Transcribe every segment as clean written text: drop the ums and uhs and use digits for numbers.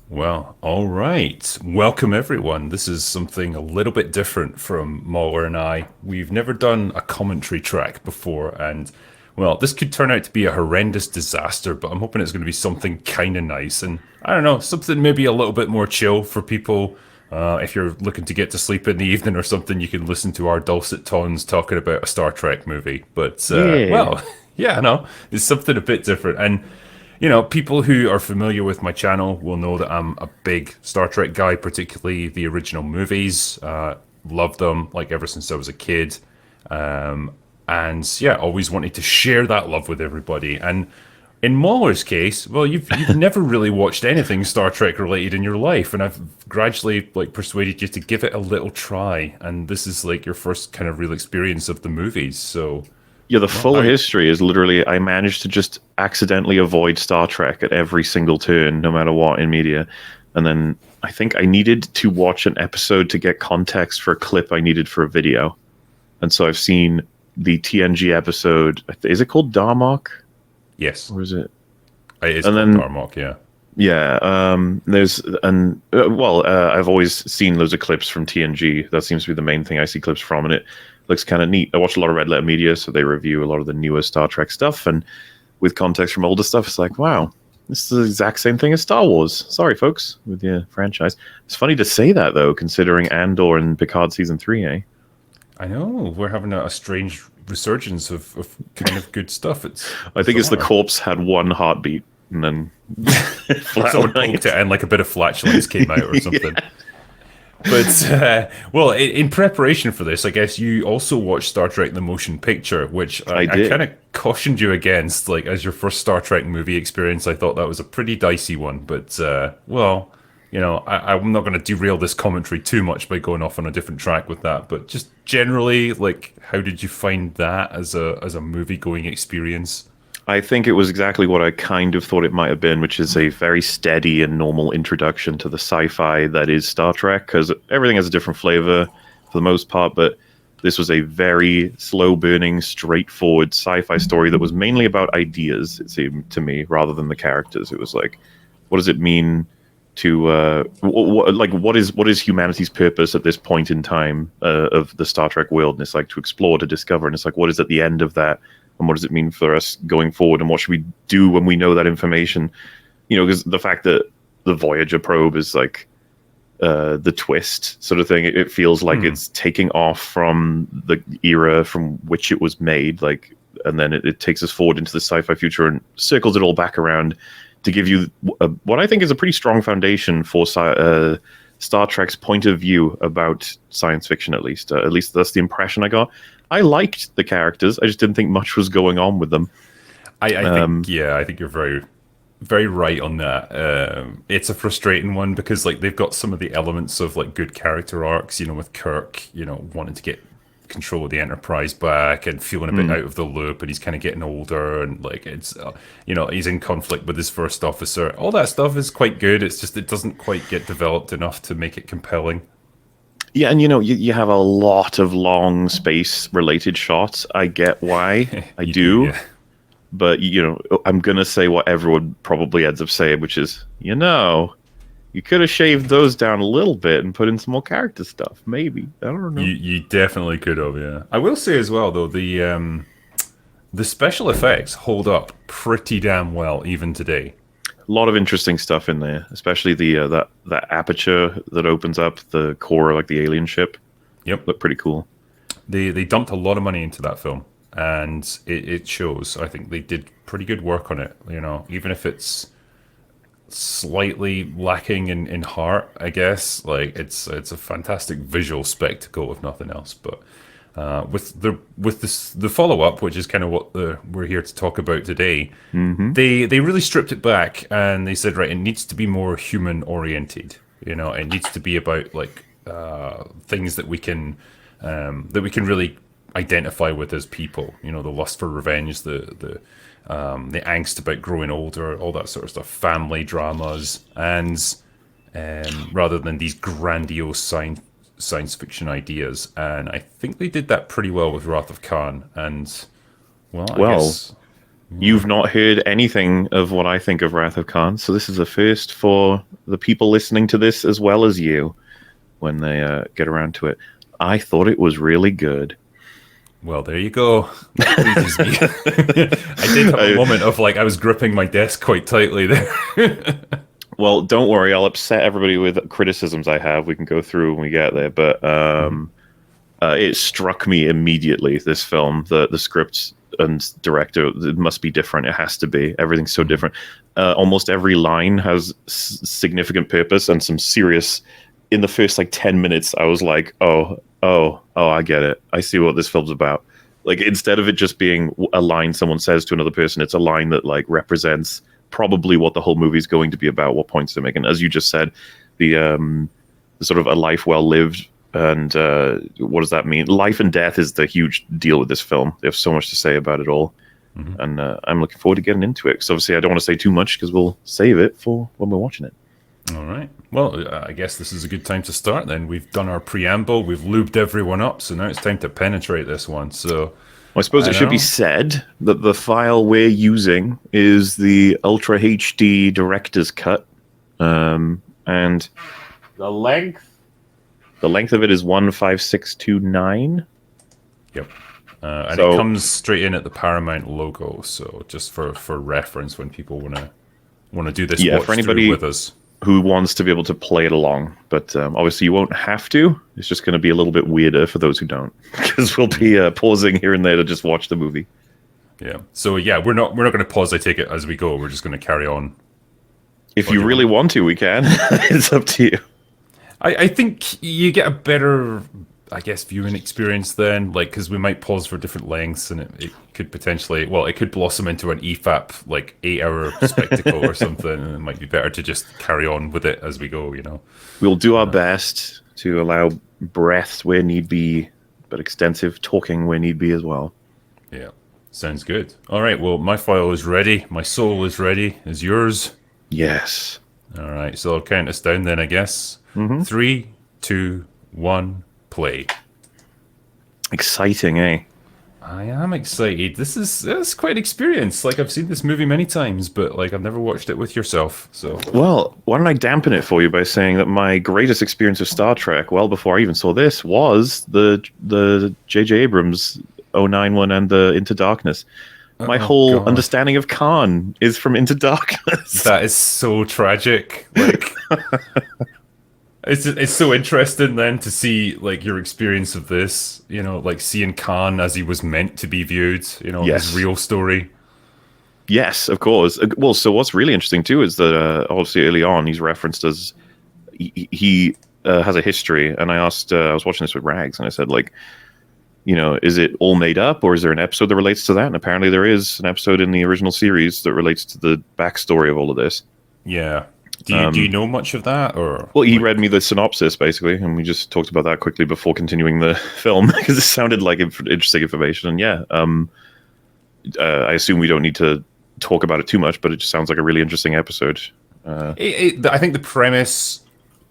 Well, all right. Welcome, everyone. This is something a little bit different from MauLer and I. We've never done a commentary track before, and well, this could turn out to be a horrendous disaster, but I'm hoping it's going to be something kind of nice. And I don't know, something maybe a little bit more chill for people. If you're looking to get to sleep in the evening or something, you can listen to our dulcet tones talking about a Star Trek movie. But, Yeah. well, yeah, no, it's something a bit different. And people who are familiar with my channel will know that I'm a big Star Trek guy, particularly the original movies. Love them like ever since I was a kid. And yeah, always wanted to share that love with everybody. And in Mahler's case, well, you've never really watched anything Star Trek related in your life, and I've gradually like persuaded you to give it a little try. And this is like your first kind of real experience of the movies. So, Yeah, the well, full history is literally I managed to just accidentally avoid Star Trek at every single turn, no matter what in media. And then I think I needed to watch an episode to get context for a clip I needed for a video. And so I've seen the TNG episode. Is it called Darmok? yes, Or is it? it is And called then, Darmok. Yeah. yeah, I've always seen loads of clips from TNG. That seems to be the main thing I see clips from, and it looks kind of neat. I watch a lot of Red Letter Media, so they review a lot of the newer Star Trek stuff, and with context from older stuff, it's like, wow, this is the exact same thing as Star Wars. Sorry, folks, with your franchise. It's funny to say that though, considering Andor and Picard season 3, eh? I know we're having a strange resurgence of kind of good stuff. It's I think it's the bizarre. corpse had one heartbeat and then Someone poked flatlined. it and like a bit of flatulence came out or something. Yeah, But well, in preparation for this, I guess you also watched Star Trek: The Motion Picture, which I I kind did. of cautioned you against, like as your first Star Trek movie experience. I thought that was a pretty dicey one, but well, I'm not going to derail this commentary too much by going off on a different track with that. But just generally, like, how did you find that as a movie going experience? I think it was exactly what I kind of thought it might have been, which is a very steady and normal introduction to the sci-fi that is Star Trek, because everything has a different flavor for the most part, but this was a very slow-burning, straightforward sci-fi story that was mainly about ideas, it seemed to me, rather than the characters. It was like, what does it mean to what is humanity's purpose at this point in time of the Star Trek world? And it's like to explore, to discover, and it's like what is at the end of that, and what does it mean for us going forward, and what should we do when we know that information? Because the fact that the Voyager probe is like the twist sort of thing, it feels like Hmm. it's taking off from the era from which it was made, like, and then it takes us forward into the sci-fi future and circles it all back around to give you what I think is a pretty strong foundation for Star Trek's point of view about science fiction, at least. At least that's the impression I got. I liked the characters. I just didn't think much was going on with them. I think Um, yeah, I think you're very very right on that. It's a frustrating one because like they've got some of the elements of like good character arcs, with Kirk, wanting to get control of the Enterprise back and feeling a bit hmm. out of the loop, and he's kind of getting older, and like he's in conflict with his first officer. All that stuff is quite good. It's just it doesn't quite get developed enough to make it compelling. Yeah, and you have a lot of long space related shots. I get why. I You do, do. yeah. But, I'm going to say what everyone probably ends up saying, which is, you could have shaved those down a little bit and put in some more character stuff. Maybe. I don't You know. you definitely could have, yeah. I will say as well though, the special effects hold up pretty damn well even today. A lot of interesting stuff in there, especially the that aperture that opens up the core, like the alien ship. Yep. Look pretty cool. They dumped a lot of money into that film, and it shows. I think they did pretty good work on it. Even if it's slightly lacking in heart, I guess. Like it's a fantastic visual spectacle, if nothing else. But with the follow up, which is kind of what we're here to talk about today, Hmm. they really stripped it back and they said, right, it needs to be more human oriented. It needs to be about like things that we can really identify with as people. The lust for revenge, the angst about growing older, all that sort of stuff, family dramas, and rather than these grandiose science fiction ideas. And I think they did that pretty well with Wrath of Khan. And well, I Well, guess You've not heard anything of what I think of Wrath of Khan, so this is a first for the people listening to this as well as you when they get around to it. I thought it was really good. Well, there you go. Pleases me. I did have a moment of like I was gripping my desk quite tightly there. Well, don't worry, I'll upset everybody with criticisms I have. We can go through when we get there, but it struck me immediately, this film, the script and director, it must be different. It has to be. Everything's so different. Almost every line has significant purpose and some serious... In the first, 10 minutes, I was like, oh, I get it. I see what this film's about. Like, instead of it just being a line someone says to another person, it's a line that, represents probably what the whole movie's going to be about, what points they're making. As you just said, the sort of a life well lived, and what does that mean? Life and death is the huge deal with this film. They have so much to say about it all. And I'm looking forward to getting into it. Because obviously I don't want to say too much because we'll save it for when we're watching it. All right. Well, I guess this is a good time to start then. We've done our preamble. We've lubed everyone up. So now it's time to penetrate this one. So I suppose it should be said that the file we're using is the Ultra HD Director's Cut. And the length of it is 15629. Yep. And it comes straight in at the Paramount logo. So just for reference when people want to do this watch for anybody with us who wants to be able to play it along. But obviously you won't have to. It's just going to be a little bit weirder for those who don't, because we'll be pausing here and there to just watch the movie. Yeah. So yeah, we're not going to pause, I take it, as we go. We're just going to carry on. If you really want to, we can. It's up to you. I think you get a better, I guess, viewing experience then, because we might pause for different lengths, and it could potentially, it could blossom into an EFAP 8-hour spectacle or something, and it might be better to just carry on with it as we go. We'll do our best to allow breaths where need be, but extensive talking where need be as well. Yeah, sounds good. All right, well, my file is ready. My soul is ready. Is yours? Yes. All right, so I'll count us down then, I guess. 3, 2, 1, play. Exciting, eh? I am excited. This is quite an experience. I've seen this movie many times, but I've never watched it with yourself. So well, why don't I dampen it for you by saying that my greatest experience of Star Trek, well before I even saw this, was the J.J. Abrams 09 one and the Into Darkness. My whole understanding of Khan is from Into Darkness. That is so tragic. It's so interesting then to see your experience of this, seeing Khan as he was meant to be viewed, his real story. Yes, of course. Well, so what's really interesting too is that obviously early on he's referenced as he has a history, and I asked, I was watching this with Rags, and I said is it all made up, or is there an episode that relates to that? And apparently there is an episode in the original series that relates to the backstory of all of this. Yeah. Do you know much of that, or? Well, he read me the synopsis basically, and we just talked about that quickly before continuing the film because it sounded like interesting information. And yeah, I assume we don't need to talk about it too much, but it just sounds like a really interesting episode. I think the premise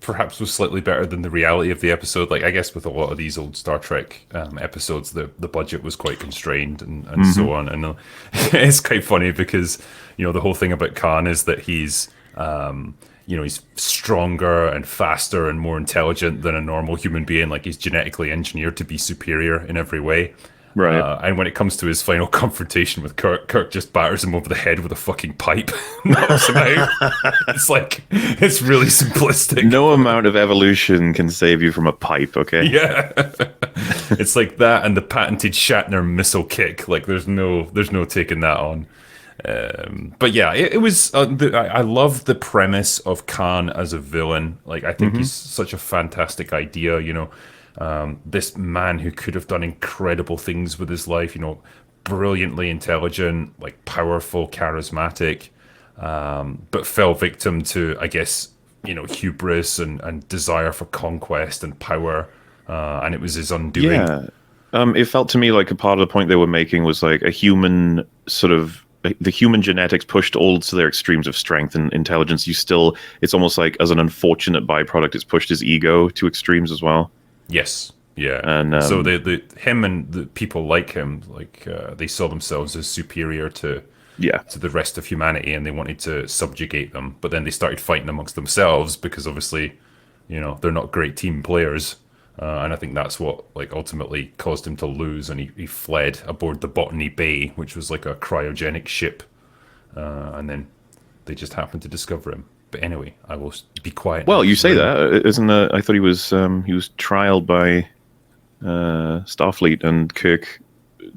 perhaps was slightly better than the reality of the episode. I guess with a lot of these old Star Trek episodes, the budget was quite constrained and so on. And it's quite funny because the whole thing about Khan is that he's he's stronger and faster and more intelligent than a normal human being. He's genetically engineered to be superior in every way. Right. And when it comes to his final confrontation with Kirk just batters him over the head with a fucking pipe. Knocks him out. It's really simplistic. No amount of evolution can save you from a pipe, okay? Yeah. It's like that and the patented Shatner missile kick. There's no taking that on. But yeah, it was. I love the premise of Khan as a villain. I think he's such a fantastic idea. This man who could have done incredible things with his life. Brilliantly intelligent, powerful, charismatic, but fell victim to, I guess, hubris and desire for conquest and power. And it was his undoing. Yeah. It felt to me like a part of the point they were making was a human sort of. The human genetics pushed all to their extremes of strength and intelligence. It's almost like as an unfortunate byproduct, it's pushed his ego to extremes as well. Yes, yeah. And so him and the people like him, they saw themselves as superior to Yeah. to the rest of humanity, and they wanted to subjugate them. But then they started fighting amongst themselves because obviously, they're not great team players. And I think that's what like ultimately caused him to lose, and he fled aboard the Botany Bay, which was like a cryogenic ship. And then they just happened to discover him. But anyway, I will be quiet. Well, now. you say that, isn't I thought he was trialed by Starfleet, and Kirk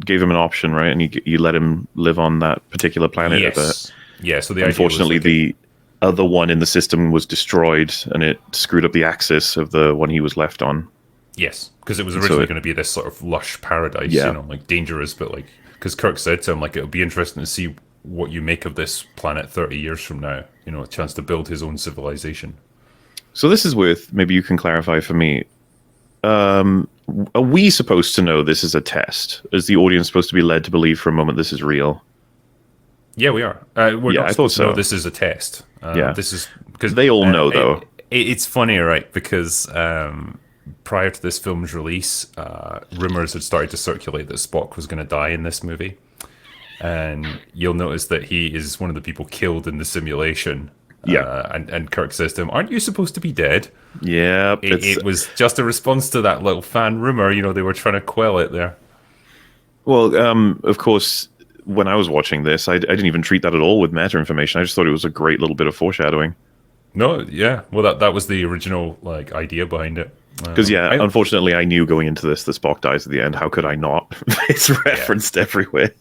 gave him an option, right? And you let him live on that particular planet. Yes. Yeah. So the unfortunately, the other one in the system was destroyed, and it screwed up the axis of the one he was left on. Yes, because it was originally going to be this sort of lush paradise, like dangerous, but like because Kirk said to him, like it'll be interesting to see what you make of this planet 30 years from now. A chance to build his own civilization. So this is worth, maybe you can clarify for me. Are we supposed to know this is a test? Is the audience supposed to be led to believe for a moment this is real? Yeah, we are. We're not supposed to know this is a test. This is because they all know, though. It's funny, right? Because prior to this film's release, rumors had started to circulate that Spock was going to die in this movie. And you'll notice that he is one of the people killed in the simulation. Yeah. And Kirk says to him, "Aren't you supposed to be dead?" Yeah. It was just a response to that little fan rumor. They were trying to quell it there. Well, of course, when I was watching this, I didn't even treat that at all with meta information. I just thought it was a great little bit of foreshadowing. No, yeah. Well, that was the original idea behind it. Because unfortunately, I knew going into this that Spock dies at the end. How could I not? It's referenced everywhere,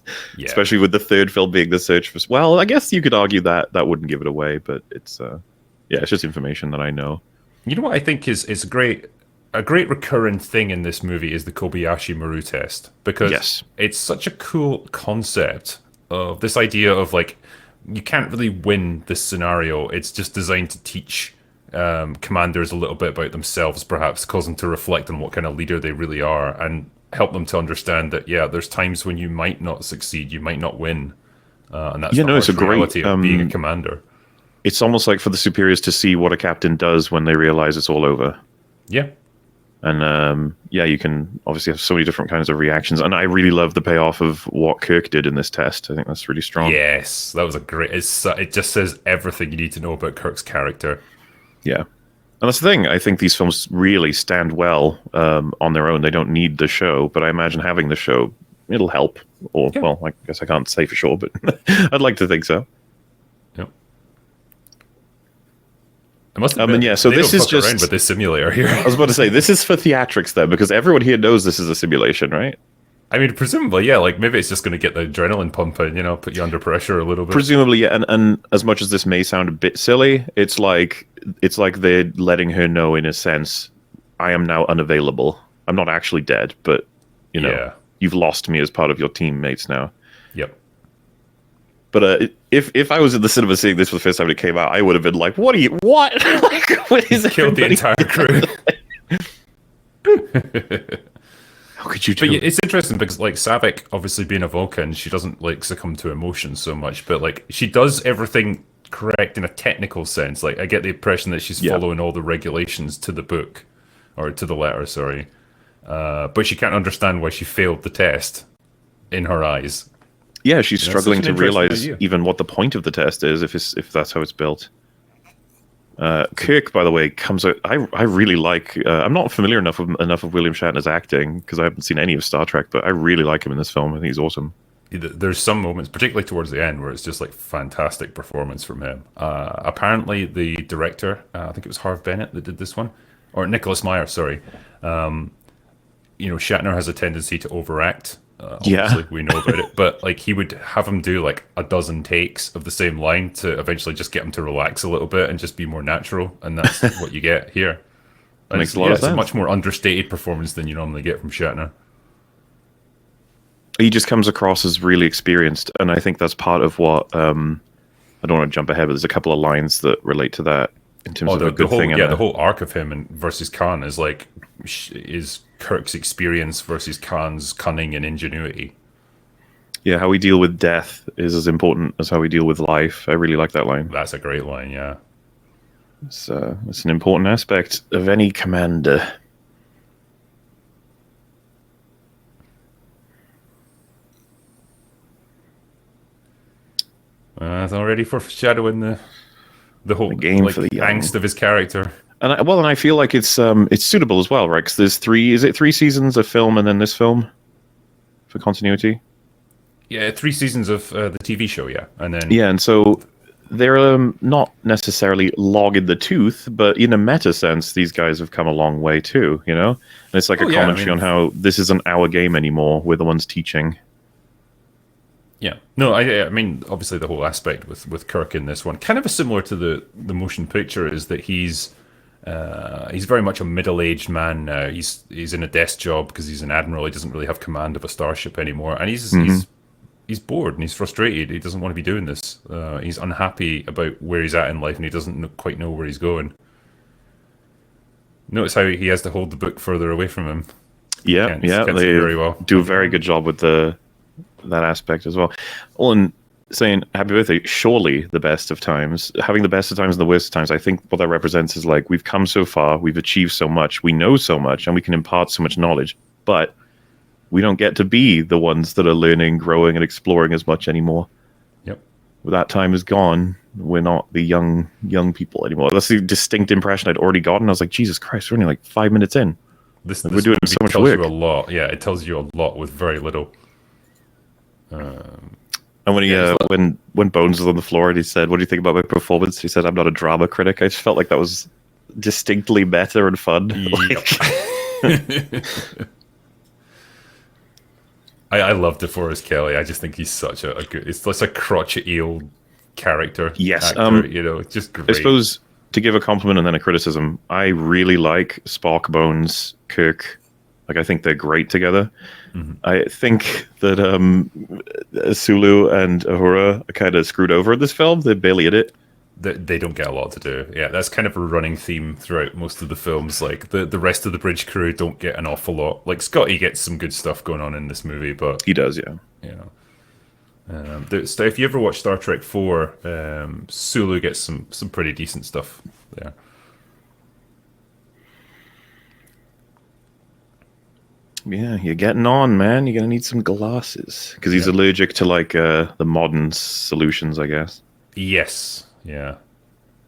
especially with the third film being the search for. Well, I guess you could argue that wouldn't give it away, but it's it's just information that I know. You know what I think is a great recurrent thing in this movie is the Kobayashi Maru test, because it's such a cool concept of this idea of like you can't really win this scenario. It's just designed to teach commanders a little bit about themselves, perhaps cause them to reflect on what kind of leader they really are, and help them to understand that there's times when you might not succeed, you might not win, and that's it's a reality great of being a commander. It's almost like for the superiors to see what a captain does when they realize it's all over. Yeah. And you can obviously have so many different kinds of reactions, and I really love the payoff of what Kirk did in this test. I think that's really strong. Yes, that was a great. It just says everything you need to know about Kirk's character. Yeah, and that's the thing. I think these films really stand well on their own. They don't need the show, but I imagine having the show, it'll help. Or, well, I guess I can't say for sure, but I'd like to think so. Yep. I must admit, so this is just with this simulator here. I was about to say, this is for theatrics, then, because everyone here knows this is a simulation, right? I mean, presumably, like maybe it's just going to get the adrenaline pumping, put you under pressure a little bit. Presumably, yeah. And as much as this may sound a bit silly, it's like they're letting her know, in a sense, I am now unavailable. I'm not actually dead, but you've lost me as part of your teammates now. Yep. But if I was in the cinema seeing this for the first time it came out, I would have been like, "What? Like, what is it?" Killed the entire crew. How could you do it? It's interesting because, like, Saavik, obviously being a Vulcan, she doesn't like succumb to emotions so much, but like she does everything correct in a technical sense. Like, I get the impression that she's following all the regulations to the book, or to the letter. Sorry, but she can't understand why she failed the test in her eyes. Yeah, she's struggling to realize even what the point of the test is, if that's how it's built. Kirk, by the way, comes out. I really like. I'm not familiar enough of William Shatner's acting because I haven't seen any of Star Trek, but I really like him in this film. I think he's awesome. There's some moments, particularly towards the end, where it's just like fantastic performance from him. Apparently, the director, I think it was Harv Bennett that did this one, or Nicholas Meyer. Sorry. Shatner has a tendency to overact. Obviously, we know about it, but like he would have him do like a dozen takes of the same line to eventually just get him to relax a little bit and just be more natural, and that's what you get here. And makes a lot of sense. It's a much more understated performance than you normally get from Shatner. He just comes across as really experienced, and I think that's part of what. I don't want to jump ahead, but there's a couple of lines that relate to that in terms of a good thing. The whole arc of him and versus Khan is Kirk's experience versus Khan's cunning and ingenuity. Yeah, how we deal with death is as important as how we deal with life. I really like that line. That's a great line, yeah. It's an important aspect of any commander. It's already foreshadowing the The whole game like for the young. angst of his character. And I feel like it's suitable as well, right? Because there's three. Is it 3 seasons of film and then this film for continuity? Yeah, 3 seasons of the TV show, yeah, and then Yeah, and so they're not necessarily long in the tooth, but in a meta sense, these guys have come a long way too. You know, and it's like a oh yeah, I commentary mean, on how this isn't our game anymore. We're the ones teaching. yeah, no, I mean, obviously the whole aspect with Kirk in this one, kind of similar to the motion picture, is that he's very much a middle-aged man now. He's in a desk job because he's an admiral. He doesn't really have command of a starship anymore, and he's bored and he's frustrated. He doesn't want to be doing this. He's unhappy about where he's at in life, and he doesn't quite know where he's going. Notice how he has to hold the book further away from him. Yeah, Can't see they very well. do a very good job with that aspect as well. Well, and saying happy birthday, surely the best of times, having the best of times and the worst of times, I think what that represents is like we've come so far, we've achieved so much, we know so much, and we can impart so much knowledge, but we don't get to be the ones that are learning, growing, and exploring as much anymore. Yep. That time is gone. We're not the young people anymore. That's the distinct impression I'd already gotten. I was like, Jesus Christ, we're only like 5 minutes in. This We're doing so much tells work. you a lot. Yeah, it tells you a lot with very little. And when Bones was on the floor and he said, "What do you think about my performance?" He said, "I'm not a drama critic." I just felt like that was distinctly better and fun. Yep. I love DeForest Kelly. I just think he's such a good. It's like a crotchety old character. Yes, actor, you know, just great. I suppose to give a compliment and then a criticism, I really like Spock, Bones, Kirk. Like I think they're great together. I think that Sulu and Uhura are kind of screwed over in this film. They're barely in it. They don't get a lot to do. Yeah, that's kind of a running theme throughout most of the films. Like the rest of the bridge crew don't get an awful lot. Like Scotty gets some good stuff going on in this movie, but He does, yeah. you know, if you ever watch Star Trek 4, Sulu gets some pretty decent stuff there. Yeah, you're getting on, man. You're gonna need some glasses because he's allergic to like the modern solutions, I guess. Yes, yeah.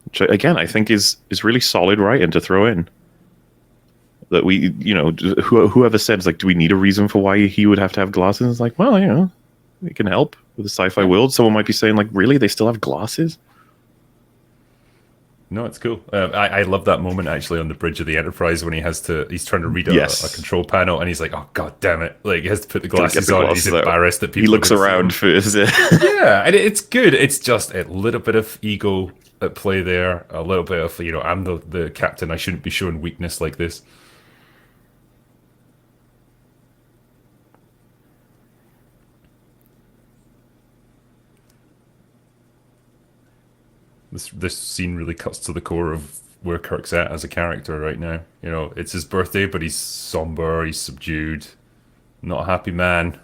Which again, I think is really solid writing to throw in. That we, you know, whoever said like, do we need a reason for why he would have to have glasses? It's like, well, you know, it can help with the sci-fi world. Someone might be saying like, really, they still have glasses? No, it's cool. I love that moment actually on the bridge of the Enterprise when he's trying to read a control panel and he's like, oh god damn it! Like he has to put the glasses on. And he's embarrassed that people. He looks around first. Yeah, and it's good. It's just a little bit of ego at play there. A little bit of I'm the captain. I shouldn't be showing weakness like this. This scene really cuts to the core of where Kirk's at as a character right now. You know, it's his birthday, but he's somber, he's subdued, not a happy man.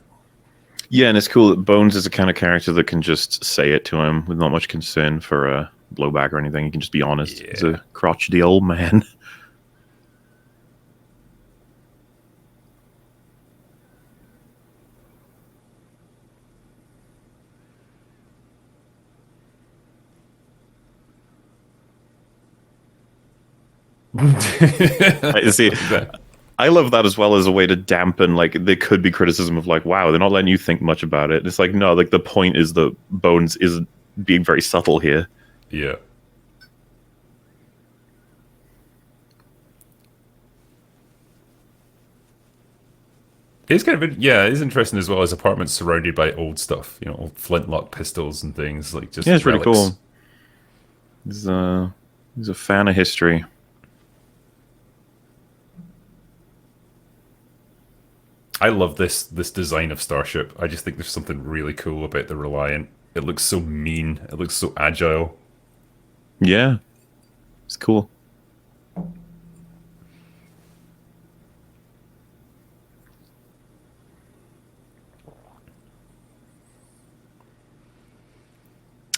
Yeah, and it's cool that Bones is the kind of character that can just say it to him with not much concern for blowback or anything. He can just be honest. Yeah. He's a crotchety old man. See, I love that as well as a way to dampen, like, there could be criticism of, like, wow, they're not letting you think much about it. It's like, no, like, the point is that Bones is being very subtle here. Yeah. It's kind of it's interesting as well. His apartment's surrounded by old stuff, old flintlock pistols and things like just. Yeah, it's relics. really cool. He's a fan of history. I love this design of Starship. I just think there's something really cool about the Reliant. It looks so mean. It looks so agile. Yeah, it's cool.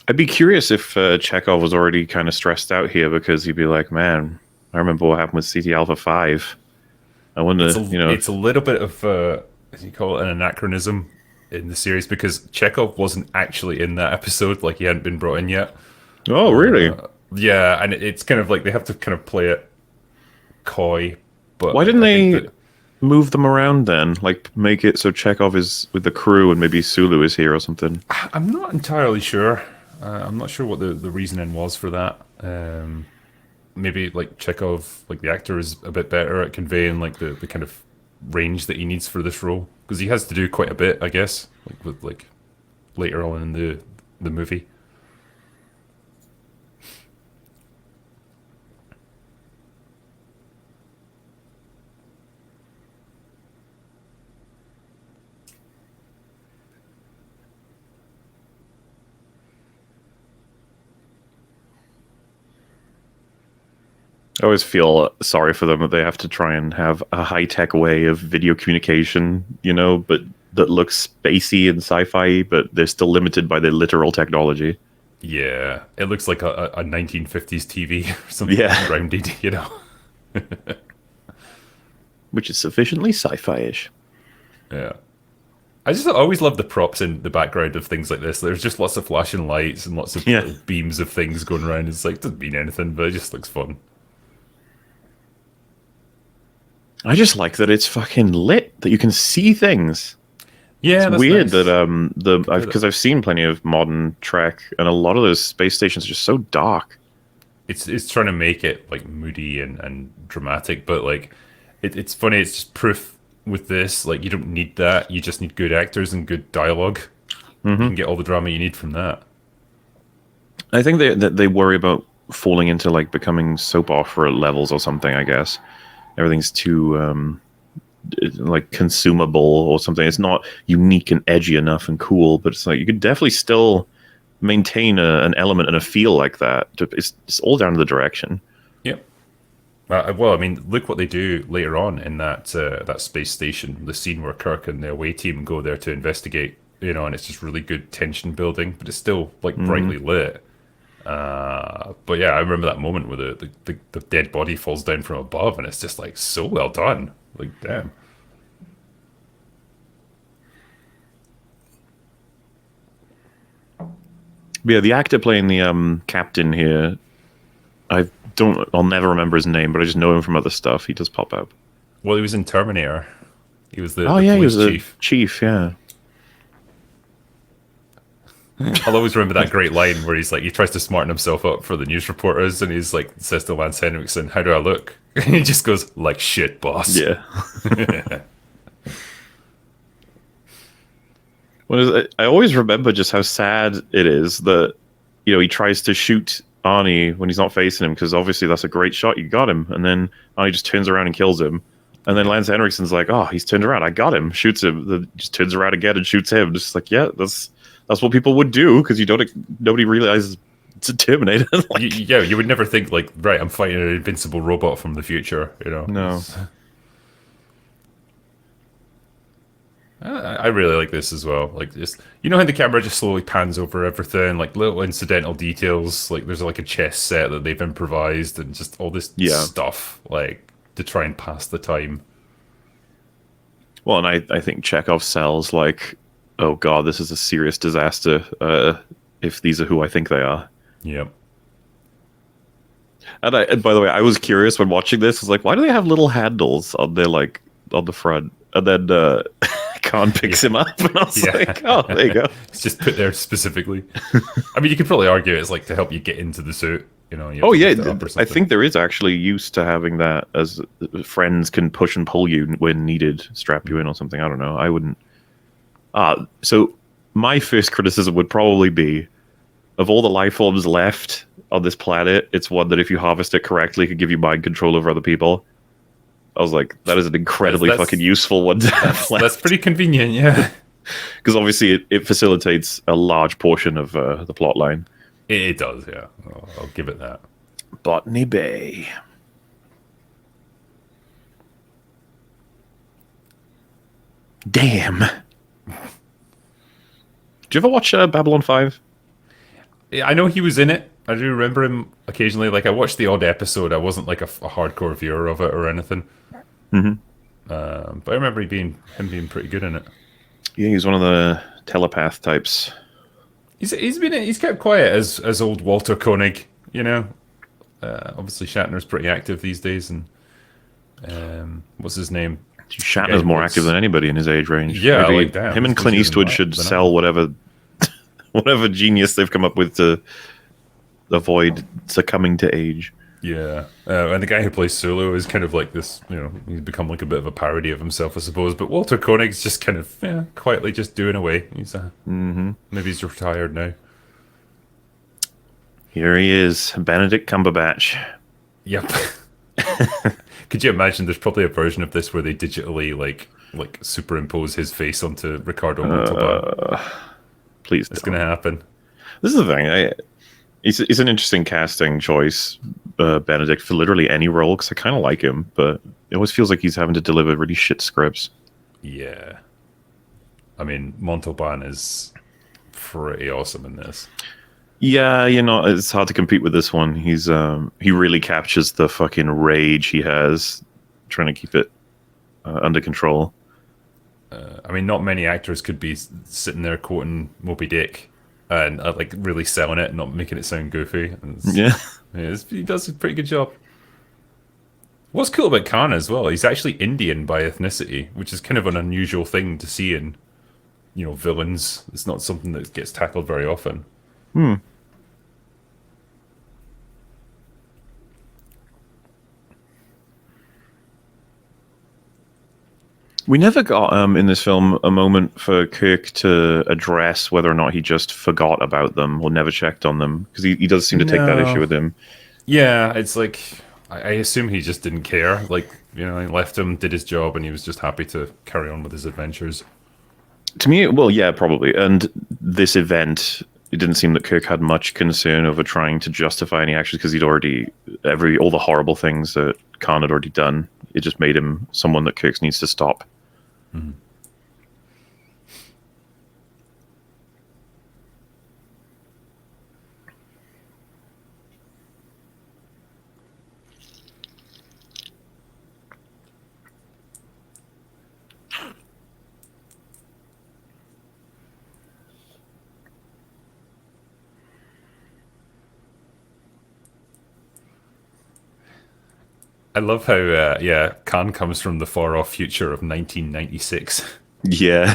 I'd be curious if Chekhov was already kind of stressed out here, because he'd be like, man, I remember what happened with CT Alpha 5. I wonder, it's a little bit of, as you call it, an anachronism. in the series because Chekhov wasn't actually in that episode. Like he hadn't been brought in yet. Oh, really? Yeah, and it's kind of like they have to kind of play it coy. But Why didn't I think they that move them around then? Like, make it so Chekhov is with the crew and maybe Sulu is here or something? I'm not entirely sure. I'm not sure what the reasoning was for that. Maybe like Chekhov, like the actor, is a bit better at conveying like the kind of range that he needs for this role because he has to do quite a bit, I guess, like with like later on in the movie. I always feel sorry for them that they have to try and have a high-tech way of video communication, but that looks spacey and sci-fi, but they're still limited by their literal technology. Yeah, it looks like a 1950s TV or something Yeah. rounded, Which is sufficiently sci-fi-ish. Yeah. I just always love the props in the background of things like this. There's just lots of flashing lights and lots of Yeah. little beams of things going around. It's like, doesn't mean anything, but it just looks fun. I just like that it's fucking lit, that you can see things. Yeah, It's that's weird nice. that because I've seen plenty of modern Trek, and a lot of those space stations are just so dark. It's trying to make it like moody and dramatic, but like it's funny. It's just proof with this. Like you don't need that. You just need good actors and good dialogue. You can get all the drama you need from that. I think they worry about falling into like becoming soap opera levels or something. I guess everything's too like consumable or something. It's not unique and edgy enough and cool, but it's like you could definitely still maintain an element and a feel like that. It's all down to the direction. Yep. Well, I mean, look what they do later on in that space station. The scene where Kirk and the away team go there to investigate, and it's just really good tension building, but it's still like brightly lit. But yeah, I remember that moment where the dead body falls down from above, and it's just like so well done. Like, damn. But yeah, the actor playing the captain here, I'll never remember his name, but I just know him from other stuff. He does pop up. Well, he was in Terminator. He was the He police was the chief. chief, yeah. I'll always remember that great line where he's like, he tries to smarten himself up for the news reporters, and he's like, says to Lance Henriksen, "How do I look?" And he just goes, "Like shit, boss." Yeah. I always remember just how sad it is that, he tries to shoot Arnie when he's not facing him, because obviously that's a great shot, you got him, and then Arnie just turns around and kills him. And then Lance Henriksen's like, "Oh, he's turned around, I got him," shoots him, then just turns around again and shoots him. Just like, yeah, that's what people would do, because nobody realizes it's a Terminator. Yeah, you would never think like, right, I'm fighting an invincible robot from the future, No. I really like this as well. Like, just how the camera just slowly pans over everything, like little incidental details. Like there's like a chess set that they've improvised, and just all this stuff like to try and pass the time. Well, and I think Chekhov sells like, oh god, this is a serious disaster. If these are who I think they are. Yep. And by the way, I was curious when watching this. I was like, why do they have little handles on the front? And then Khan picks him up, and I was like, oh, there you go. It's just put there specifically. I mean, you could probably argue it's like to help you get into the suit. Oh yeah, I think there is actually use to having that, as friends can push and pull you when needed, strap you in or something. I don't know. I wouldn't. So my first criticism would probably be, of all the life forms left on this planet, it's one that if you harvest it correctly could give you mind control over other people. I was like, that is an incredibly fucking useful one to have left. That's pretty convenient, yeah. Because obviously it facilitates a large portion of the plot line. It does, yeah. I'll give it that. Botany Bay. Damn. Did you ever watch Babylon 5? I know he was in it. I do remember him occasionally. Like, I watched the odd episode. I wasn't like a hardcore viewer of it or anything. Mm-hmm. But I remember him being pretty good in it. Yeah, he's one of the telepath types. He's kept quiet as old Walter Koenig. You know, obviously Shatner's pretty active these days, and what's his name? The guy Shatner's who more active than plays. anybody in his age range. Yeah, Maybe like damn, him he's and Clint busier Eastwood should than I am. sell whatever genius they've come up with to avoid succumbing to age. Yeah, and the guy who plays Solo is kind of like this. You know, he's become like a bit of a parody of himself, I suppose. But Walter Koenig's just kind of quietly just doing away. Maybe he's retired now. Here he is, Benedict Cumberbatch. Yep. Could you imagine? There's probably a version of this where they digitally like superimpose his face onto Ricardo Montalban. Please, It's don't. gonna happen. This is the thing. It's an interesting casting choice, Benedict, for literally any role, because I kind of like him, but it always feels like he's having to deliver really shit scripts. Yeah. I mean, Montalban is pretty awesome in this. Yeah, it's hard to compete with this one. He really captures the fucking rage he has, trying to keep it under control. I mean, not many actors could be sitting there quoting Moby Dick and like really selling it, and not making it sound goofy. And Yeah. he does a pretty good job. What's cool about Khan as well? He's actually Indian by ethnicity, which is kind of an unusual thing to see in, villains. It's not something that gets tackled very often. We never got in this film a moment for Kirk to address whether or not he just forgot about them or never checked on them, because he does seem to take that issue with him. Yeah, it's like I assume he just didn't care. Like, he left him, did his job, and he was just happy to carry on with his adventures. To me, well, yeah, probably. And this event, it didn't seem that Kirk had much concern over trying to justify any actions, because he'd already all the horrible things that Khan had already done. It just made him someone that Kirk needs to stop. Mm-hmm. I love how, Khan comes from the far off future of 1996. Yeah.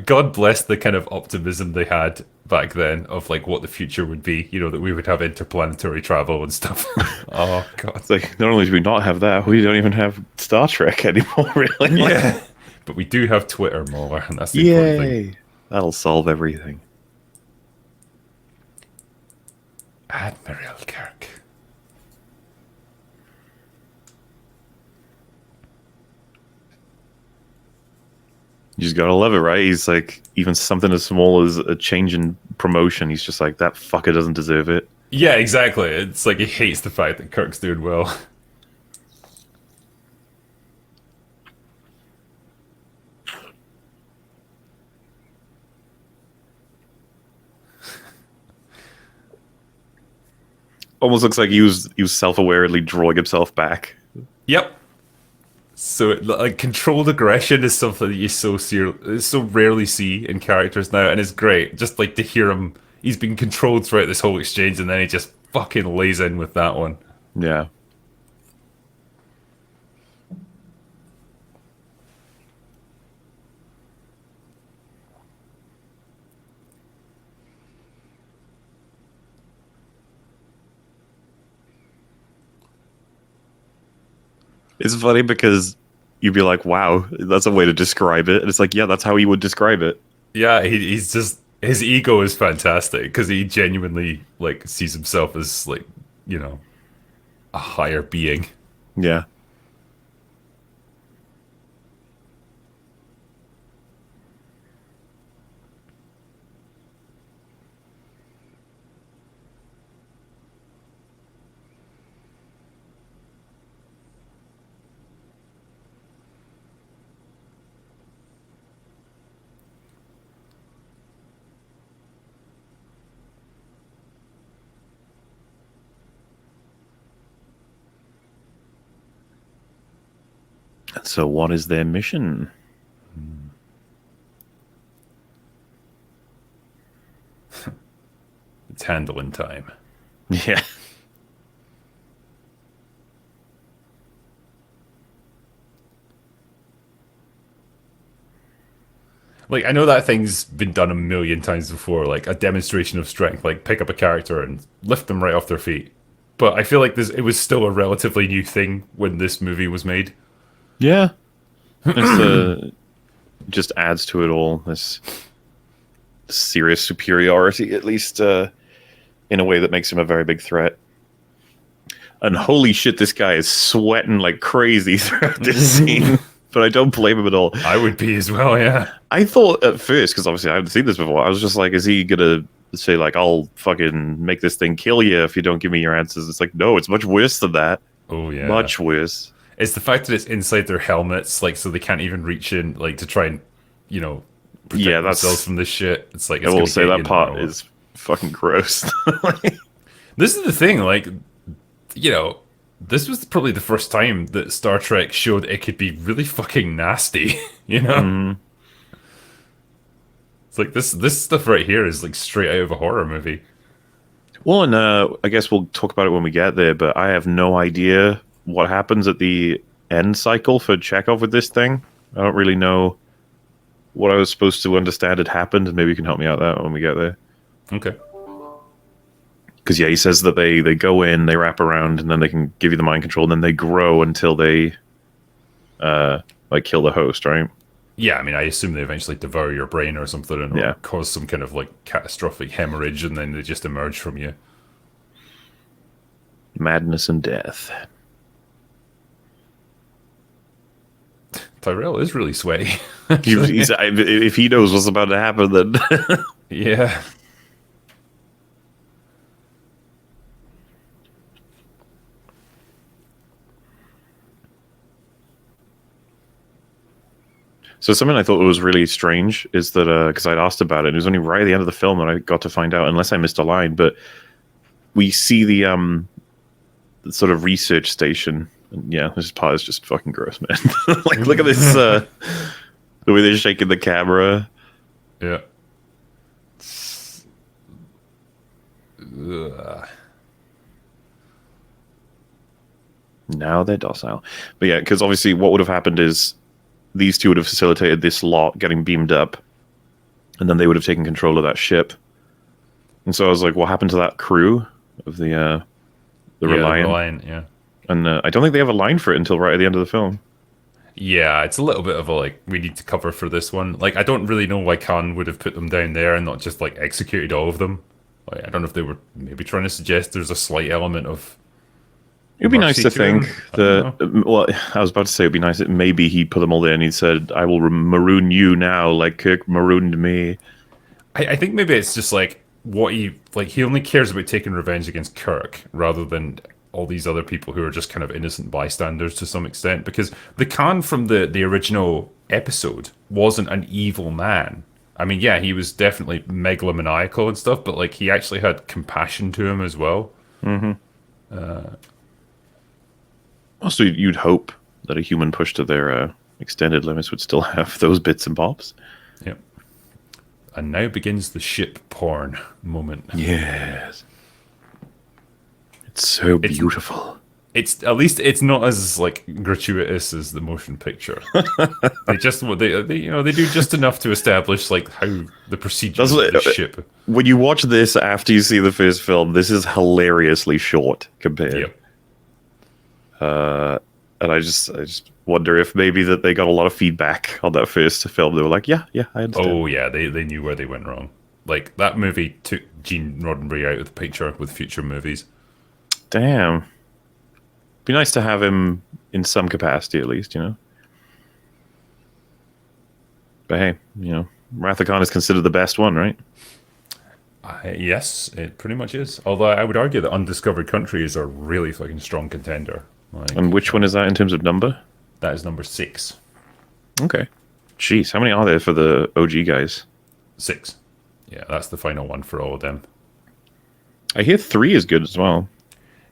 God bless the kind of optimism they had back then of like what the future would be, that we would have interplanetary travel and stuff. Oh, God. It's like, not only do we not have that, we don't even have Star Trek anymore, really. Yeah. But we do have Twitter, MauLer, and that's the important thing. Yay! That'll solve everything. Admiral Kirk. You just gotta love it, right? He's like, even something as small as a change in promotion, he's just like, that fucker doesn't deserve it. Yeah, exactly. It's like he hates the fact that Kirk's doing well. Almost looks like he was self-awarely drawing himself back. Yep. So, like, controlled aggression is something that you so rarely see in characters now, and it's great. Just like to hear him, he's been controlled throughout this whole exchange, and then he just fucking lays in with that one. Yeah. It's funny because you'd be like, wow, that's a way to describe it. And it's like, yeah, that's how he would describe it. Yeah, he's just his ego is fantastic because he genuinely like sees himself as like a higher being. Yeah. So what is their mission? handling time. Yeah. Like, I know that thing's been done a million times before, like a demonstration of strength, like pick up a character and lift them right off their feet. But I feel like it was still a relatively new thing when this movie was made. Yeah. It's just adds to it all, this serious superiority, at least in a way that makes him a very big threat. And holy shit, this guy is sweating like crazy throughout this scene. But I don't blame him at all. I would be as well, yeah. I thought at first, because obviously I haven't seen this before, I was just like, is he gonna say like, I'll fucking make this thing kill you if you don't give me your answers? It's like, no, it's much worse than that. Oh, yeah. Much worse. It's the fact that it's inside their helmets, like, so they can't even reach in, like, to try and, you know, protect themselves from this shit. It's like, I will say that part is fucking gross. This is the thing, like, you know, this was probably the first time that Star Trek showed it could be really fucking nasty, you know? Mm. It's like, this stuff right here is, like, straight out of a horror movie. Well, and I guess we'll talk about it when we get there, but I have no idea what happens at the end cycle for Chekhov with this thing. I don't really know what I was supposed to understand had happened, and maybe you can help me out that when we get there. Okay. Because, yeah, he says that they go in, they wrap around, and then they can give you the mind control, and then they grow until they, like, kill the host, right? Yeah, I mean, I assume they eventually devour your brain or something and Yeah. cause some kind of, like, catastrophic hemorrhage, and then they just emerge from you. Madness and death. Tyrell is really sweaty. If he knows what's about to happen, then... Yeah. So something I thought was really strange is that, because I'd asked about it, it was only right at the end of the film that I got to find out, unless I missed a line, but we see the sort of research station. And yeah, this part is just fucking gross, man. Like, look at this, the way they're shaking the camera. Yeah. Ugh. Now they're docile. But yeah, because obviously what would have happened is these two would have facilitated this lot getting beamed up, and then they would have taken control of that ship. And so I was like, what happened to that crew of the Reliant? Yeah. And I don't think they have a line for it until right at the end of the film. Yeah, it's a little bit of a, like, we need to cover for this one. Like, I don't really know why Khan would have put them down there and not just, like, executed all of them. Like, I don't know if they were maybe trying to suggest there's a slight element of... It would be nice to think that... Well, I was about to say it would be nice that maybe he put them all there and he said, I will maroon you now like Kirk marooned me. I think maybe it's just, like, what he only cares about taking revenge against Kirk rather than all these other people who are just kind of innocent bystanders to some extent, because the Khan from the original episode wasn't an evil man. I mean, yeah, he was definitely megalomaniacal and stuff, but, like, he actually had compassion to him as well. Mm-hmm. Also, you'd hope that a human pushed to their extended limits would still have those bits and bobs. Yep. And now begins the ship porn moment. Yes. It's so beautiful. It's at least it's not as, like, gratuitous as the motion picture. they do just enough to establish, like, how the procedure of the ship. When you watch this after you see the first film, this is hilariously short compared. Yep. And I just wonder if maybe that they got a lot of feedback on that first film. They were like, yeah, I understand. Oh yeah, they knew where they went wrong. Like, that movie took Gene Roddenberry out of the picture with future movies. Damn. Be nice to have him in some capacity at least, you know. But hey, you know, Wrath of Khan is considered the best one, right? Yes, it pretty much is. Although I would argue that Undiscovered Country is a really fucking strong contender. Like, and which one is that in terms of number? That is number 6. Okay. Jeez, how many are there for the OG guys? 6. Yeah, that's the final one for all of them. I hear 3 is good as well.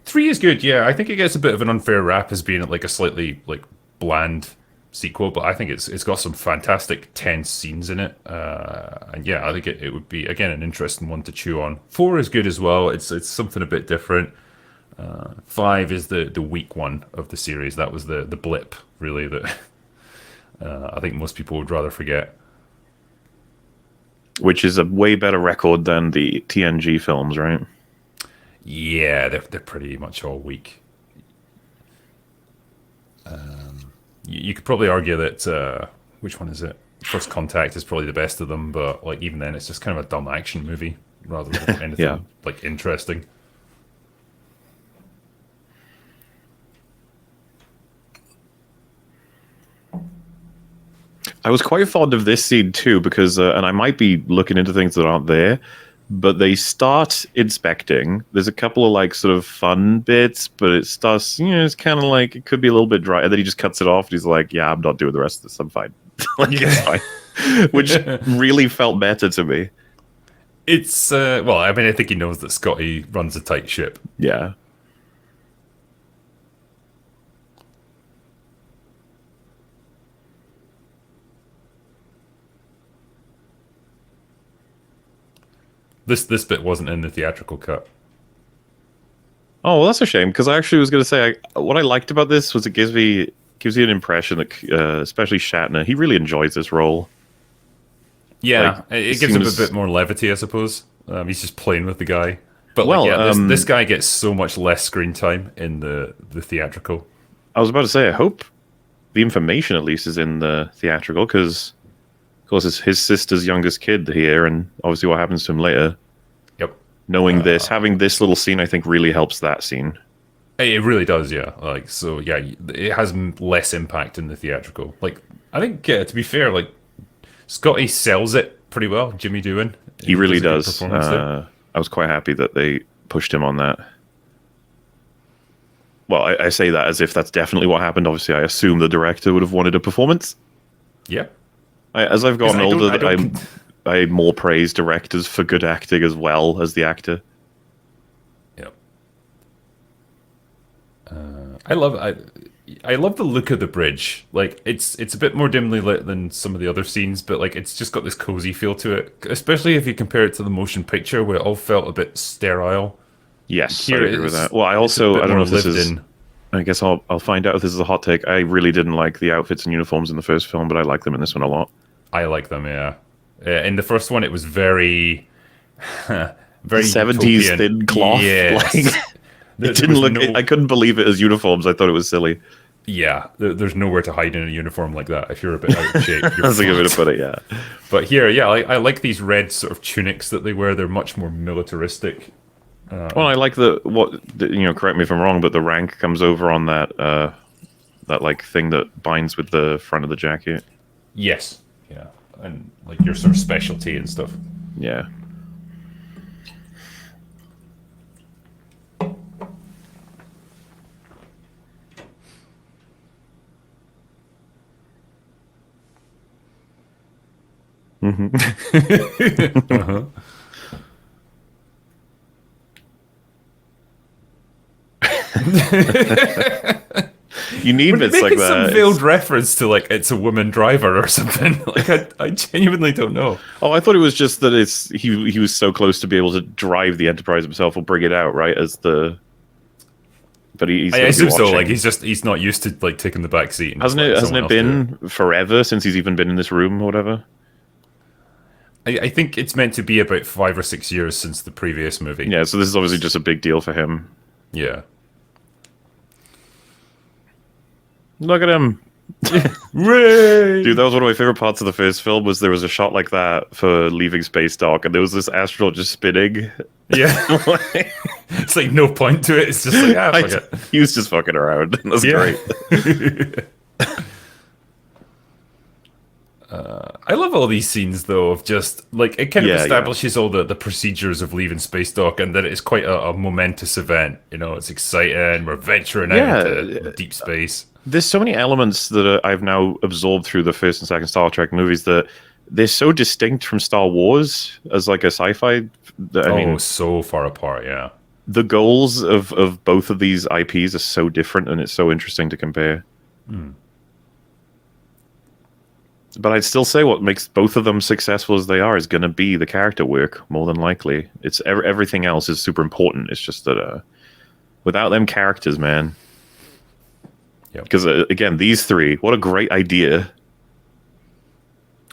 3 is good, yeah. I think it gets a bit of an unfair rap as being, like, a slightly, like, bland sequel, but I think it's got some fantastic tense scenes in it. And yeah, I think it would be again an interesting one to chew on. 4 is good as well. It's something a bit different. 5 is the weak one of the series. That was the blip really that I think most people would rather forget. Which is a way better record than the TNG films, right? Yeah, they're pretty much all weak. You could probably argue that which one is it? First Contact is probably the best of them, but like even then, it's just kind of a dumb action movie rather than anything Yeah. like interesting. I was quite fond of this scene too because, and I might be looking into things that aren't there, but they start inspecting. There's a couple of like sort of fun bits, but it starts, it's kind of like it could be a little bit dry. And then he just cuts it off. And he's like, "Yeah, I'm not doing the rest of this. I'm fine." Like it's fine, which really felt better to me. It's well, I mean, I think he knows that Scotty runs a tight ship. Yeah. This bit wasn't in the theatrical cut. Oh, well, that's a shame because I actually was going to say what I liked about this was it gives you an impression that especially Shatner, he really enjoys this role. Yeah, Like, it gives him a bit more levity, I suppose. He's just playing with the guy. But like, this guy gets so much less screen time in the theatrical. I was about to say, I hope the information at least is in the theatrical because, of course, it's his sister's youngest kid here, and obviously what happens to him later. Yep. Knowing this, having this little scene, I think really helps that scene. It really does, yeah. Like, so yeah, it has less impact in the theatrical. Like, I think to be fair, like Scotty sells it pretty well. Jimmy Doohan, he really does. I was quite happy that they pushed him on that. Well, I say that as if that's definitely what happened. Obviously, I assume the director would have wanted a performance. Yeah. As I've gotten older, I more praise directors for good acting as well as the actor. Yep. I love the look of the bridge. Like it's a bit more dimly lit than some of the other scenes, but like it's just got this cozy feel to it. Especially if you compare it to the motion picture, where it all felt a bit sterile. Yes, Here I agree with that. Well, I also I don't know if this is. I guess I'll find out if this is a hot take. I really didn't like the outfits and uniforms in the first film, but I like them in this one a lot. I like them, yeah. In the first one, it was very, very 70s utopian. thin cloth. Yes. Like, it didn't look. I couldn't believe it as uniforms. I thought it was silly. Yeah, there's nowhere to hide in a uniform like that. If you're a bit out of shape, That's a good way to put it. Yeah. But here, yeah, I like these red sort of tunics that they wear. They're much more militaristic. Well, I like correct me if I'm wrong, but the rank comes over on that that like thing that binds with the front of the jacket. Yes. Yeah. And like your sort of specialty and stuff. Yeah. Uh-huh. You need bits like that. Some veiled reference to like it's a woman driver or something. Like I genuinely don't know. Oh, I thought it was just that he was so close to be able to drive the Enterprise himself or bring it out, right? But he's I assume so. Like he's not used to like taking the back seat. Hasn't it been forever since he's even been in this room or whatever? I think it's meant to be about 5 or 6 years since the previous movie. Yeah, so this is obviously just a big deal for him. Yeah. Look at him. Ray! Dude, that was one of my favorite parts of the first film was there was a shot like that for leaving space dock and there was this astronaut just spinning. Yeah. It's like no point to it. It's just like, fuck it. He was just fucking around. That's great. I love all these scenes though of just like it kind of establishes all the procedures of leaving space dock and that it's quite a momentous event. You know, it's exciting. We're venturing out into deep space. There's so many elements that I've now absorbed through the first and second Star Trek movies that they're so distinct from Star Wars as like a sci-fi. I mean, so far apart. Yeah. The goals of both of these IPs are so different, and it's so interesting to compare. But I'd still say what makes both of them successful as they are is going to be the character work, more than likely. It's everything else is super important. It's just that without them characters, man. Because again, these three, what a great idea.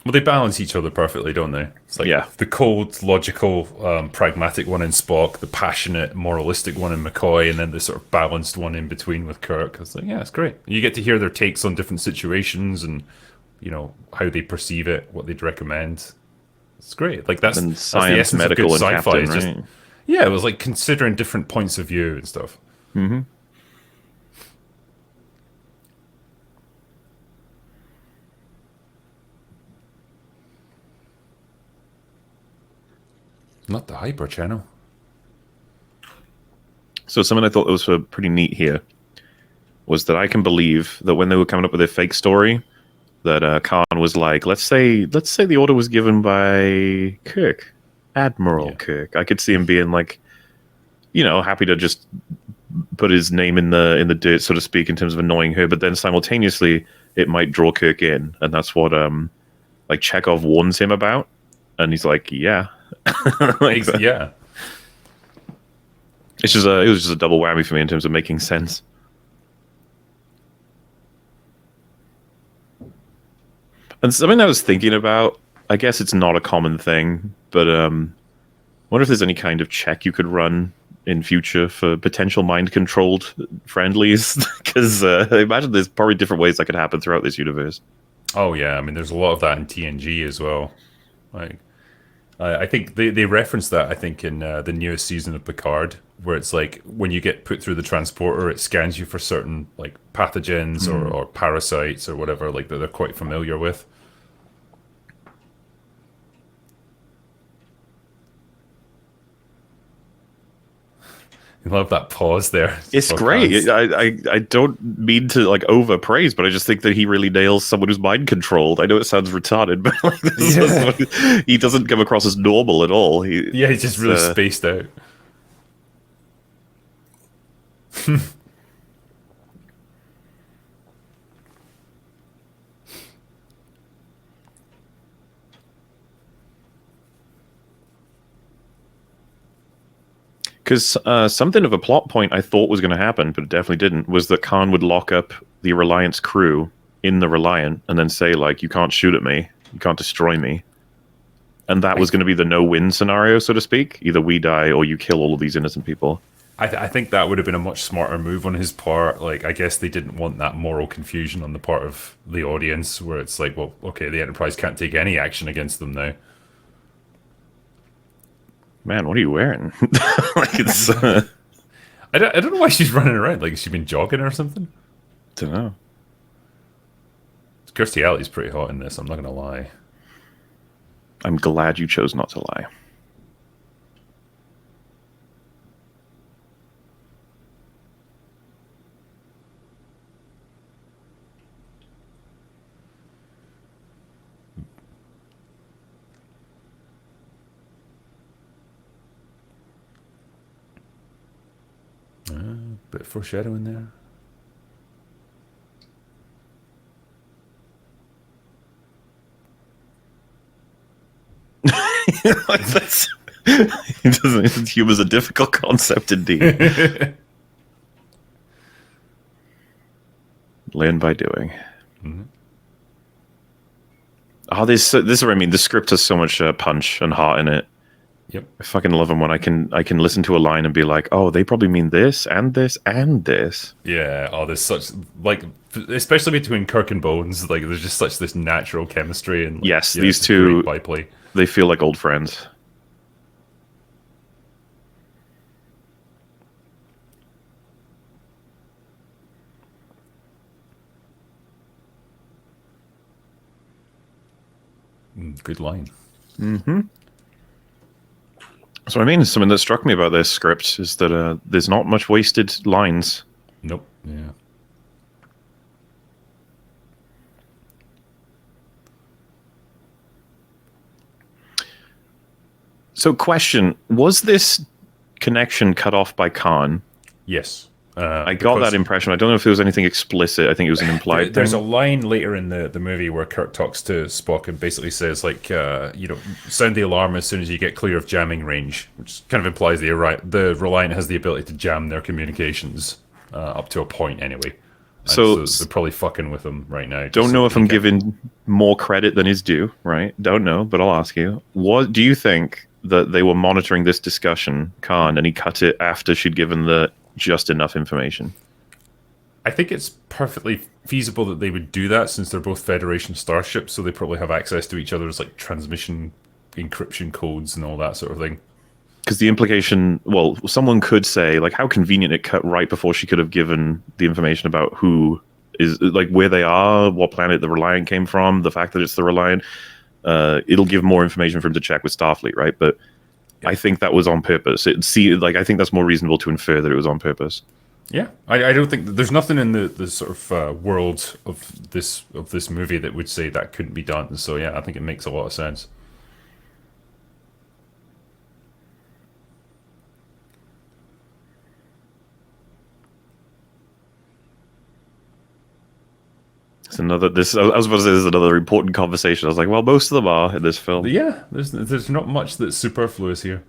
Well, they balance each other perfectly, don't they? It's like the cold, logical, pragmatic one in Spock, the passionate, moralistic one in McCoy, and then the sort of balanced one in between with Kirk. It's like, yeah, it's great. You get to hear their takes on different situations and, you know, how they perceive it, what they'd recommend. It's great. Like that's and the science, essence medical, of good and sci-fi. captain, It's right? just, yeah, it was like considering different points of view and stuff. Mm-hmm. Not the Hyper Channel. So something I thought was pretty neat here was that I can believe that when they were coming up with their fake story, that Khan was like, let's say the order was given by Kirk, Admiral Kirk. I could see him being like, you know, happy to just put his name in the dirt, so to speak, in terms of annoying her. But then simultaneously, it might draw Kirk in, and that's what like Chekhov warns him about, and he's like, yeah, like, yeah. It was just a double whammy for me in terms of making sense. And something I was thinking about, I guess it's not a common thing, but wonder if there's any kind of check you could run in future for potential mind-controlled friendlies, because I imagine there's probably different ways that could happen throughout this universe. Oh yeah, I mean, there's a lot of that in TNG as well. Like, I think they referenced that, I think, in the newest season of Picard, where it's like when you get put through the transporter, it scans you for certain like pathogens or parasites or whatever, like that they're quite familiar with. I love that pause there. It's great. I don't mean to like overpraise, but I just think that he really nails someone who's mind controlled. I know it sounds retarded, but like he doesn't come across as normal at all. He's just really spaced out. Because something of a plot point I thought was going to happen, but it definitely didn't, was that Khan would lock up the Reliance crew in the Reliant and then say, like, you can't shoot at me, you can't destroy me. And that was going to be the no-win scenario, so to speak. Either we die or you kill all of these innocent people. I think that would have been a much smarter move on his part. Like, I guess they didn't want that moral confusion on the part of the audience, where it's like, well, okay, the Enterprise can't take any action against them now. Man, what are you wearing? Like it's, I don't know why she's running around. Like, has she been jogging or something? Don't know. Kirstie Alley's pretty hot in this, I'm not going to lie. I'm glad you chose not to lie. Bit of foreshadowing there. That's, humor's a difficult concept indeed. Learn by doing. Mm-hmm. Oh, this is what I mean. The script has so much punch and heart in it. Yep. I fucking love them when I can listen to a line and be like, oh, they probably mean this and this and this. Yeah. Oh, there's such, like, especially between Kirk and Bones, like, there's just such this natural chemistry and like, yes, these two byplay. They feel like old friends. Good line. Mm-hmm. So I mean, something that struck me about this script is that there's not much wasted lines. Nope. Yeah. So question, was this connection cut off by Khan? Yes. I got that impression. I don't know if there was anything explicit. I think it was an implied There's a thing. line later in the movie where Kirk talks to Spock and basically says, like, sound the alarm as soon as you get clear of jamming range, which kind of implies the Reliant has the ability to jam their communications up to a point anyway. So they're probably fucking with them right now. Don't know if I'm giving more credit than is due, right? Don't know, but I'll ask you. What do you think that they were monitoring this discussion, Khan, and he cut it after she'd given the just enough information? I think it's perfectly feasible that they would do that since they're both Federation starships, so they probably have access to each other's like transmission encryption codes and all that sort of thing. Because the implication, well, someone could say, like, how convenient it cut right before she could have given the information about who is, like, where they are, what planet the Reliant came from, the fact that it's the Reliant. It'll give more information for him to check with Starfleet, right? But yeah. I think that was on purpose. I think that's more reasonable to infer that it was on purpose. Yeah, I don't think there's nothing in the sort of world of this movie that would say that couldn't be done. So yeah, I think it makes a lot of sense. I was about to say this is another important conversation. I was like, well, most of them are in this film. Yeah, there's not much that's superfluous here.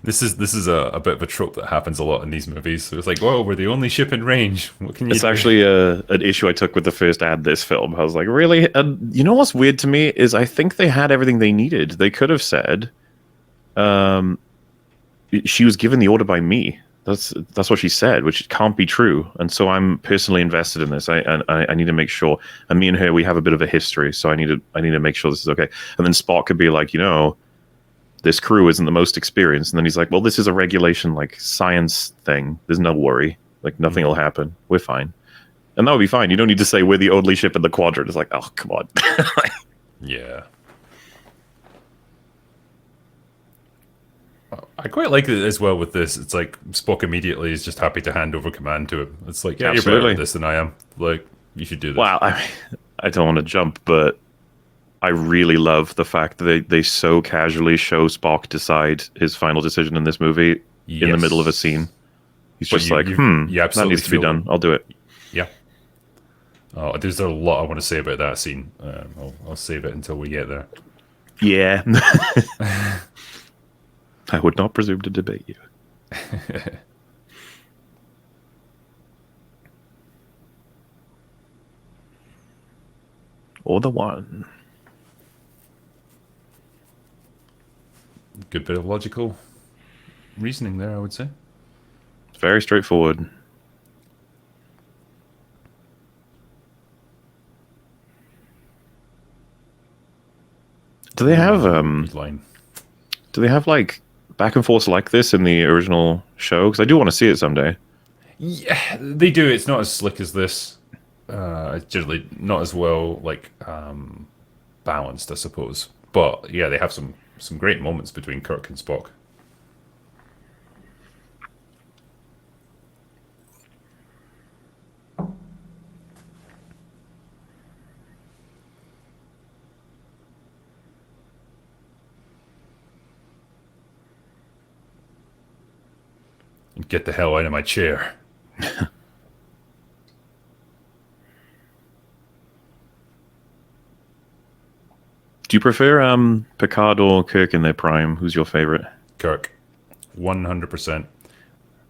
This is a bit of a trope that happens a lot in these movies. So it's like, whoa, we're the only ship in range. What can you It's do? actually an issue I took with the first ad this film. I was like, really? And you know what's weird to me is I think they had everything they needed. They could have said, she was given the order by me. That's what she said, which can't be true. And so I'm personally invested in this. I need to make sure. And me and her, we have a bit of a history, so I need to make sure this is okay. And then Spock could be like, this crew isn't the most experienced. And then he's like, well, this is a regulation, like, science thing. There's no worry. Like, nothing will happen. We're fine. And that would be fine. You don't need to say we're the only ship in the quadrant. It's like, oh, come on. Yeah. I quite like it as well with this. It's like Spock immediately is just happy to hand over command to him. It's like, yeah, Absolutely. you're better at this than I am. Like, you should do this. Wow. I don't want to jump, but I really love the fact that they so casually show Spock decide his final decision in this movie in the middle of a scene. He's just like, that needs to be done. I'll do it. Yeah. Oh, there's a lot I want to say about that scene. I'll save it until we get there. Yeah. I would not presume to debate you. Or the one. Good bit of logical reasoning there, I would say. It's very straightforward. Do they have like back and forth like this in the original show? Because I do want to see it someday. Yeah, they do. It's not as slick as this. It's generally not as well balanced, I suppose. But yeah, they have some great moments between Kirk and Spock. And get the hell out of my chair. Do you prefer Picard or Kirk in their prime? Who's your favorite? Kirk, 100%.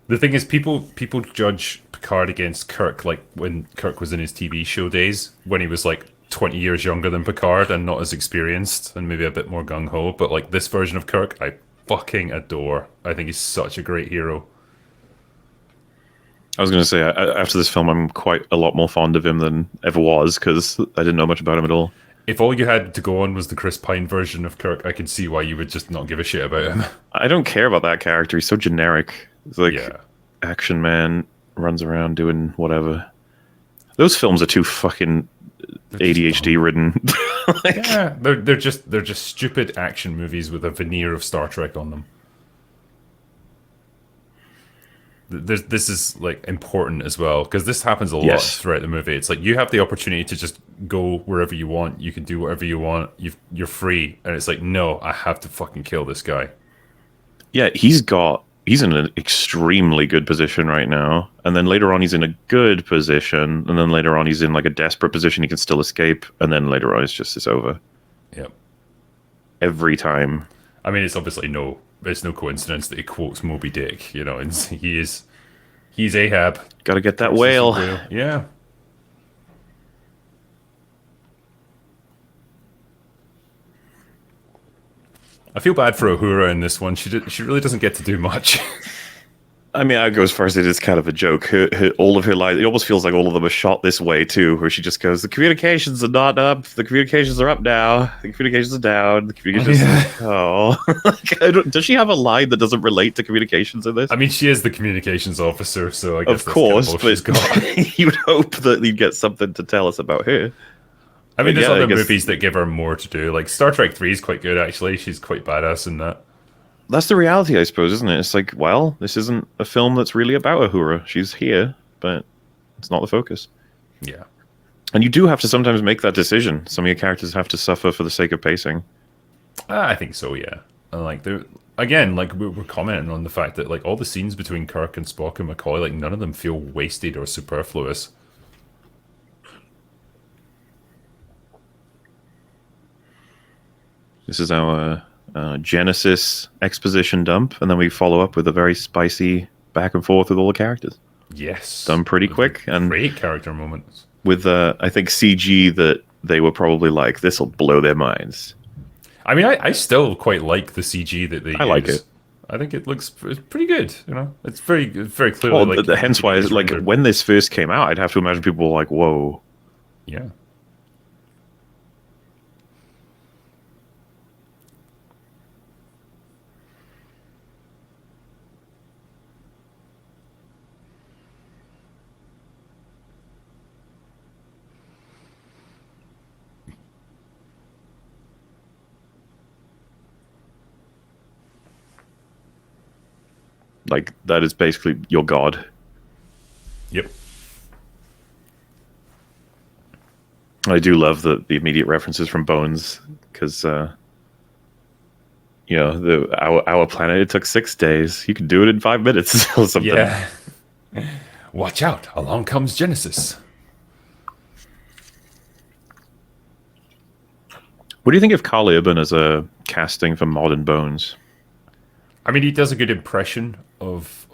The thing is, people judge Picard against Kirk like when Kirk was in his TV show days, when he was like 20 years younger than Picard and not as experienced and maybe a bit more gung-ho. But like this version of Kirk, I fucking adore. I think he's such a great hero. I was going to say, after this film, I'm quite a lot more fond of him than ever was, because I didn't know much about him at all. If all you had to go on was the Chris Pine version of Kirk, I can see why you would just not give a shit about him. I don't care about that character. He's so generic. It's like, action man, runs around doing whatever. Those films are too fucking ADHD ridden. Yeah, they're just stupid action movies with a veneer of Star Trek on them. this is like important as well because this happens a lot Yes. throughout the movie. It's like you have the opportunity to just go wherever you want. You can do whatever you want. You're free, and it's like, no, I have to fucking kill this guy. Yeah, he's in an extremely good position right now, and then later on he's in a good position, and then later on he's in like a desperate position. He can still escape, and then later on it's over Yep. every time. I mean, it's no coincidence that he quotes Moby Dick. You know, and he's Ahab. Got to get that whale. Yeah. I feel bad for Uhura in this one. She really doesn't get to do much. I mean, I go as far as it is kind of a joke. All of her lines, it almost feels like all of them are shot this way too, where she just goes, "The communications are not up. The communications are up now. The communications are down. The communications." Oh, does she have a line that doesn't relate to communications in this? I mean, she is the communications officer, so I guess Of course, that's kind of all she's got. but you would hope that you'd get something to tell us about her. I mean, there's Yeah, I other guess- movies that give her more to do. Like Star Trek 3 is quite good, actually. She's quite badass in that. That's the reality, I suppose, isn't it? It's like, well, this isn't a film that's really about Uhura. She's here, but it's not the focus. Yeah. And you do have to sometimes make that decision. Some of your characters have to suffer for the sake of pacing. I think so, yeah. And like, again, like we're commenting on the fact that like all the scenes between Kirk and Spock and McCoy, like none of them feel wasted or superfluous. This is our Genesis exposition dump, and then we follow up with a very spicy back and forth with all the characters. Yes. Done pretty quick, and Great character moments. with I think CG that they were probably like, this will blow their minds. I mean, I still quite like the CG that they use. I like it. I think it looks pretty good, you know? It's very clearly Well, like... hence why, it's like, rendered. when this first came out, I'd have to imagine people were like, whoa. Yeah. Like, that is basically your god. Yep. I do love the immediate references from Bones, because, you know, our planet, it took 6 days. You could do it in 5 minutes or something. Yeah. Watch out. Along comes Genesis. What do you think of Carl Urban as a casting for modern Bones? I mean, he does a good impression of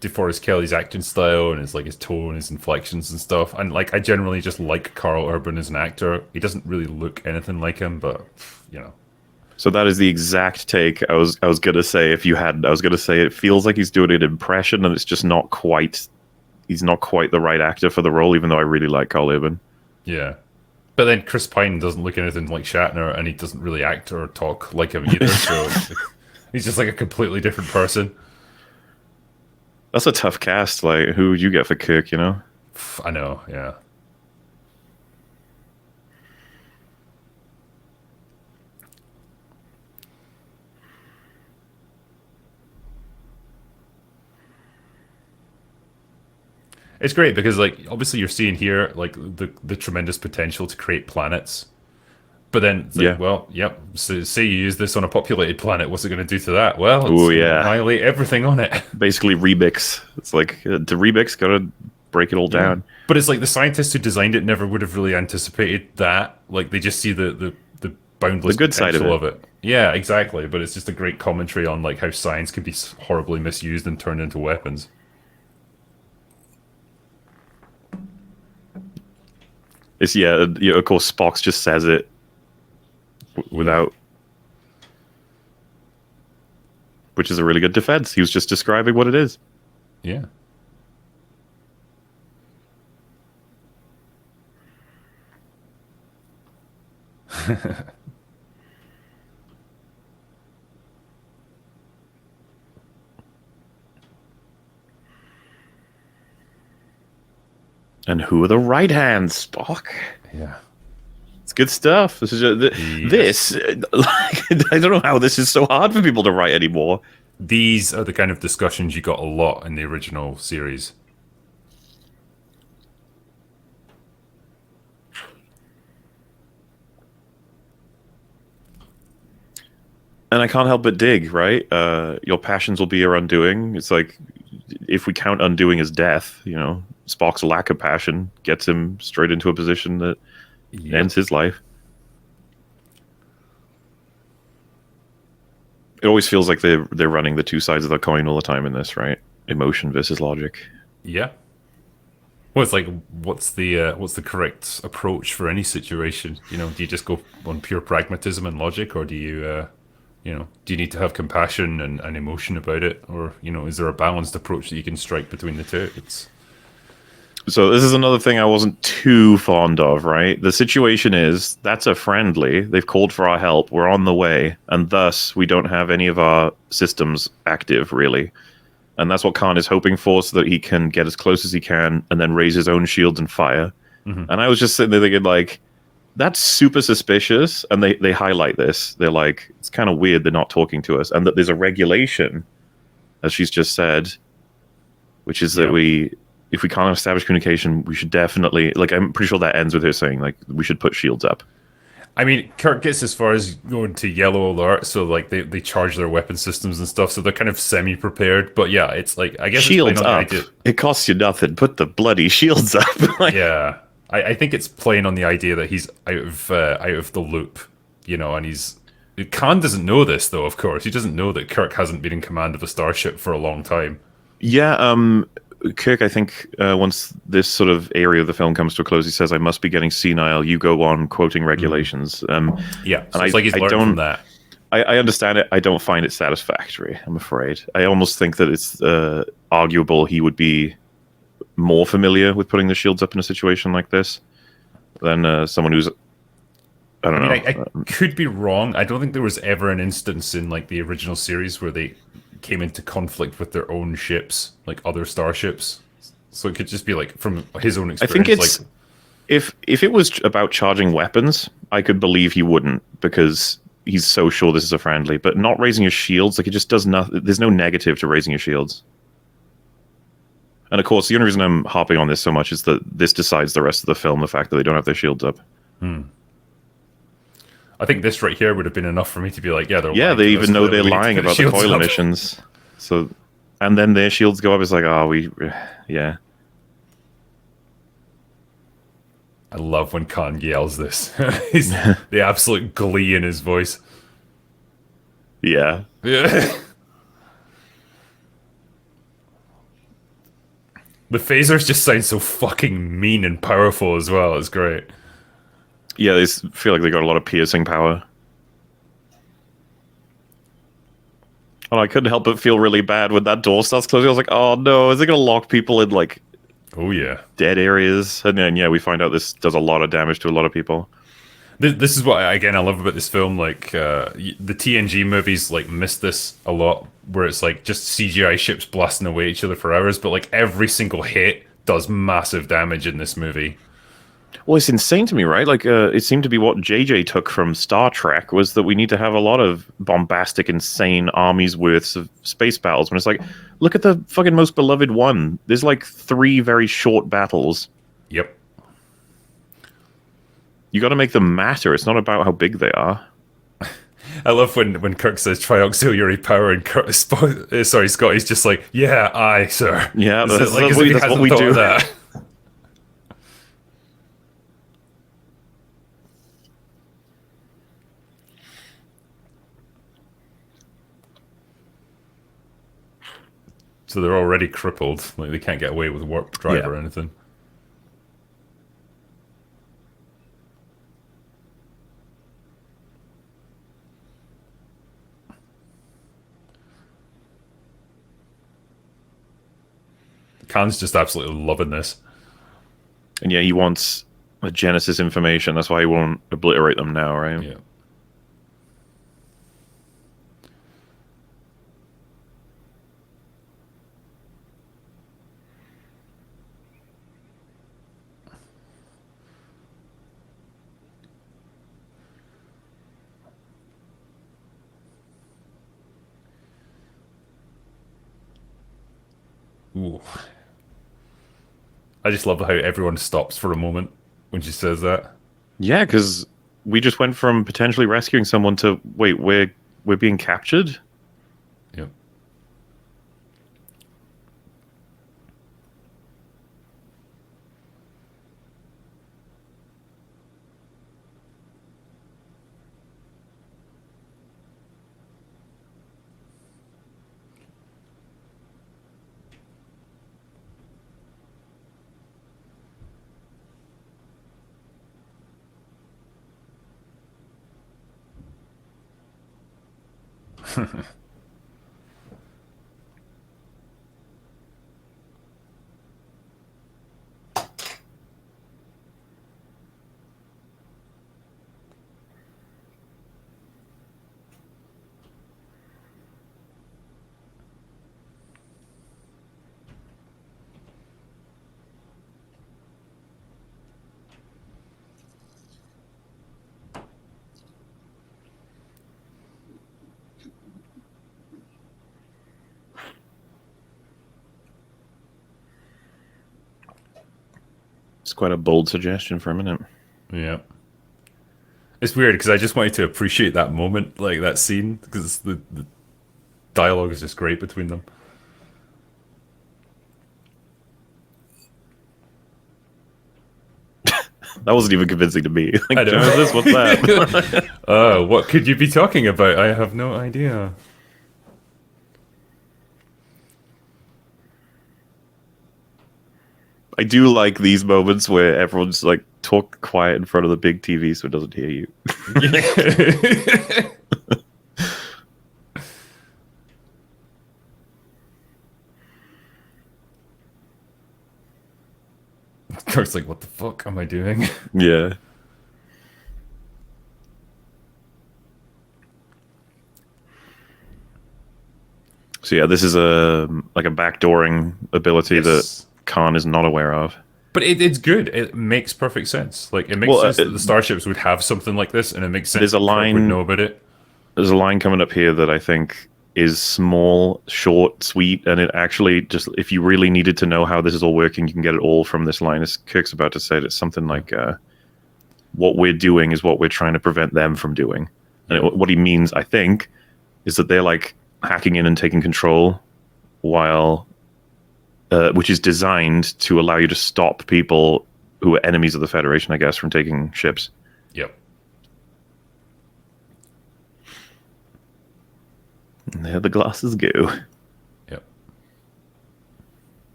DeForest Kelly's acting style and his tone, his inflections and stuff. And like, I generally just like Carl Urban as an actor. He doesn't really look anything like him, but you know. So that is the exact take I was gonna say. If you hadn't, I was gonna say it feels like he's doing an impression, and it's just not quite. He's not quite the right actor for the role, even though I really like Carl Urban. Yeah. But then Chris Pine doesn't look anything like Shatner, and he doesn't really act or talk like him either. So he's just like a completely different person. That's a tough cast. Like, who would you get for Kirk? You know. I know, yeah. It's great because, like, obviously you're seeing here, like, the tremendous potential to create planets. But then, it's like, Yeah. well, yep, so say you use this on a populated planet, what's it going to do to that? Well, it's Ooh, gonna yeah. annihilate everything on it. Basically, remix. It's like to remix, gotta break it all down. But it's like the scientists who designed it never would have really anticipated that. Like, they just see the boundless The good side of potential it. of it. Yeah, exactly. But it's just a great commentary on, like, how science can be horribly misused and turned into weapons. It's of course Spock just says it without, which is a really good defense. He was just describing what it is. Yeah. And who are the right hands, Spock? Yeah. It's good stuff. This is this. Like, I don't know how this is so hard for people to write anymore. these are the kind of discussions you got a lot in the original series. And I can't help but dig, right? Your passions will be your undoing. It's like, if we count undoing as death, Spock's lack of passion gets him straight into a position that ends his life. It always feels like they're running the two sides of the coin all the time in this, right? Emotion versus logic. Yeah. Well, it's like, what's the correct approach for any situation? Do you just go on pure pragmatism and logic, or do you do you need to have compassion and emotion about it, or is there a balanced approach that you can strike between the two? So this is another thing I wasn't too fond of, right? The situation is, that's a friendly. They've called for our help. We're on the way. And thus, we don't have any of our systems active, really. And that's what Khan is hoping for, so that he can get as close as he can and then raise his own shields and fire. Mm-hmm. And I was just sitting there thinking, like, that's super suspicious. And they highlight this. They're like, it's kind of weird they're not talking to us. And that there's a regulation, as she's just said, which is that if we can't establish communication, we should definitely, like, I'm pretty sure that ends with her saying, like, we should put shields up. I mean, Kirk gets as far as going to yellow alert, so like they charge their weapon systems and stuff, so they're kind of semi-prepared. But yeah, it's like, I guess shields it's playing on up. The idea. It costs you nothing. Put the bloody shields up. Like, yeah, I think it's playing on the idea that he's out of the loop, and he's. Khan doesn't know this, though. Of course, he doesn't know that Kirk hasn't been in command of a starship for a long time. Yeah, Kirk, I think once this sort of area of the film comes to a close, he says, "I must be getting senile. You go on," quoting regulations. Yeah, so it's like he's learned from that. I understand it. I don't find it satisfactory, I'm afraid. I almost think that it's arguable he would be more familiar with putting the shields up in a situation like this than someone who's... I don't know. I could be wrong. I don't think there was ever an instance in like the original series where they came into conflict with their own ships, like other starships. So it could just be like from his own experience. I think it's like, if it was about charging weapons, I could believe he wouldn't, because he's so sure this is a friendly. But not raising your shields, like, it just does nothing. There's no negative to raising your shields. And of course, the only reason I'm harping on this so much is that this decides the rest of the film, the fact that they don't have their shields up. I think this right here would have been enough for me to be like, yeah, they even know they're lying about the coil emissions. So, and then their shields go up. It's like, yeah. I love when Khan yells this. He's the absolute glee in his voice. Yeah. Yeah. The phasers just sound so fucking mean and powerful as well. It's great. Yeah, they feel like they got a lot of piercing power. And I couldn't help but feel really bad when that door starts closing. I was like, oh no, is it going to lock people in, like, oh yeah, dead areas? And then, yeah, we find out this does a lot of damage to a lot of people. This is what, again, I love about this film. Like, the TNG movies, like, miss this a lot, where it's, like, just CGI ships blasting away at each other for hours, but, like, every single hit does massive damage in this movie. Well, it's insane to me, right? Like, it seemed to be what JJ took from Star Trek, was that we need to have a lot of bombastic, insane armies worths of space battles. When it's like, look at the fucking most beloved one. There's like 3 very short battles. Yep. You got to make them matter. It's not about how big they are. I love when Kirk says try auxiliary power, and Scotty's just like, yeah, aye, sir. Yeah, that's what we do. That. So they're already crippled. Like, they can't get away with warp drive or anything. Khan's just absolutely loving this. And yeah, he wants the Genesis information. That's why he won't obliterate them now, right? Yeah. Ooh. I just love how everyone stops for a moment when she says that. Yeah, because we just went from potentially rescuing someone to wait, we're being captured. Yep. It's quite a bold suggestion for a minute. Yeah. It's weird because I just wanted to appreciate that moment, like that scene, because the dialogue is just great between them. That wasn't even convincing to me. Like, I know. Genesis, what's that? What could you be talking about? I have no idea. I do like these moments where everyone's like talk quiet in front of the big TV so it doesn't hear you. Kirk's like, what the fuck am I doing? Yeah. So yeah, this is a like a backdooring ability Yes. that Khan is not aware of. But it's good. It makes perfect sense. Like, it makes sense that the starships would have something like this, and it makes sense There's a that Kirk would line- know about it. There's a line coming up here that I think is small, short, sweet, and it actually just, if you really needed to know how this is all working, you can get it all from this line. As Kirk's about to say it, it's something like, what we're doing is what we're trying to prevent them from doing. And what he means, I think, is that they're like hacking in and taking control while, which is designed to allow you to stop people who are enemies of the Federation, I guess, from taking ships. Yep. And there the glasses go. Yep.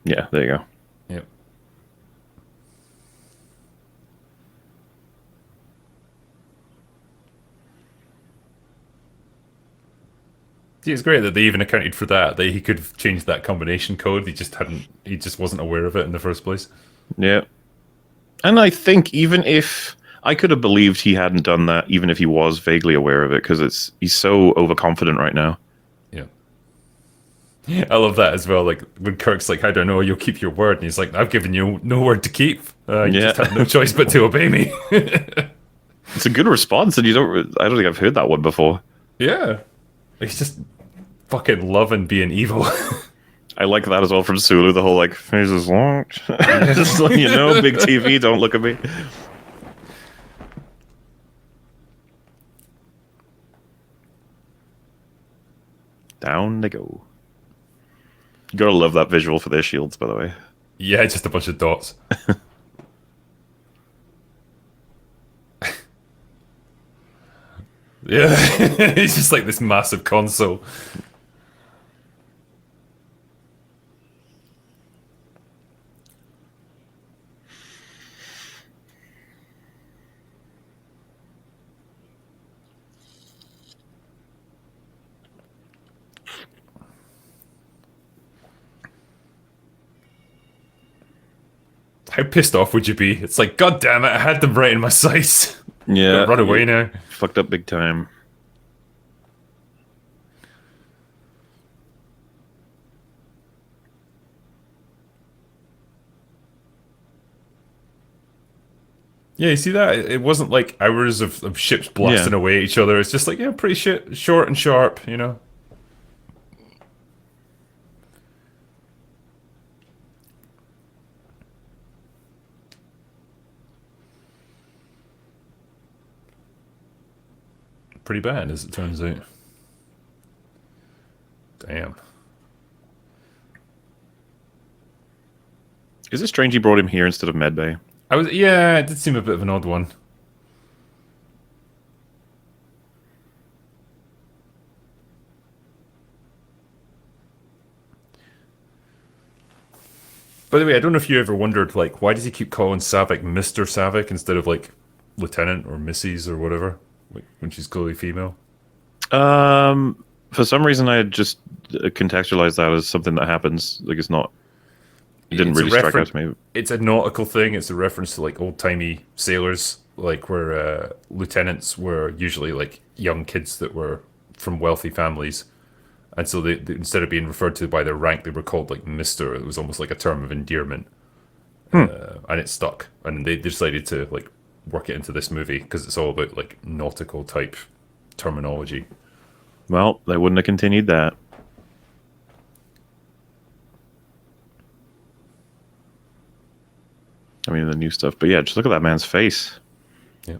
Yeah, there you go. Yep. See, it's great that they even accounted for that. That he could have changed that combination code. He just hadn't. He just wasn't aware of it in the first place. Yeah. And I think even if I could have believed he hadn't done that, even if he was vaguely aware of it, because he's so overconfident right now. Yeah. I love that as well. Like when Kirk's like, "I don't know, you'll keep your word," and he's like, "I've given you no word to keep. You just have no choice but to obey me." It's a good response, and I don't think I've heard that one before. Yeah. He's just fucking loving being evil. I like that as well from Sulu, the whole like, face is locked. Just so you know, big TV, don't look at me. Down they go. You gotta love that visual for their shields, by the way. Yeah, just a bunch of dots. Yeah, it's just like this massive console. How pissed off would you be? It's like, God damn it, I had them right in my sights. Yeah. Run away now. Fucked up big time. Yeah, you see that? It wasn't like hours of ships blasting away at each other. It's just like, yeah, pretty short and sharp, you know? pretty bad, as it turns out. Damn. Is it strange he brought him here instead of Medbay? Yeah, it did seem a bit of an odd one. By the way, I don't know if you ever wondered, like, why does he keep calling Savick Mr. Savick instead of, like, Lieutenant or Mrs. or whatever, like, when she's clearly female? For some reason, I had just contextualized that as something that happens. Like, it's not. It didn't really strike out to me. It's a nautical thing. It's a reference to, like, old-timey sailors, like, where lieutenants were usually, like, young kids that were from wealthy families. And so they instead of being referred to by their rank, they were called like Mister. It was almost like a term of endearment, and it stuck. And they decided to like work it into this movie because it's all about like nautical type terminology. Well, they wouldn't have continued that. I mean, the new stuff. But yeah, just look at that man's face. Yeah.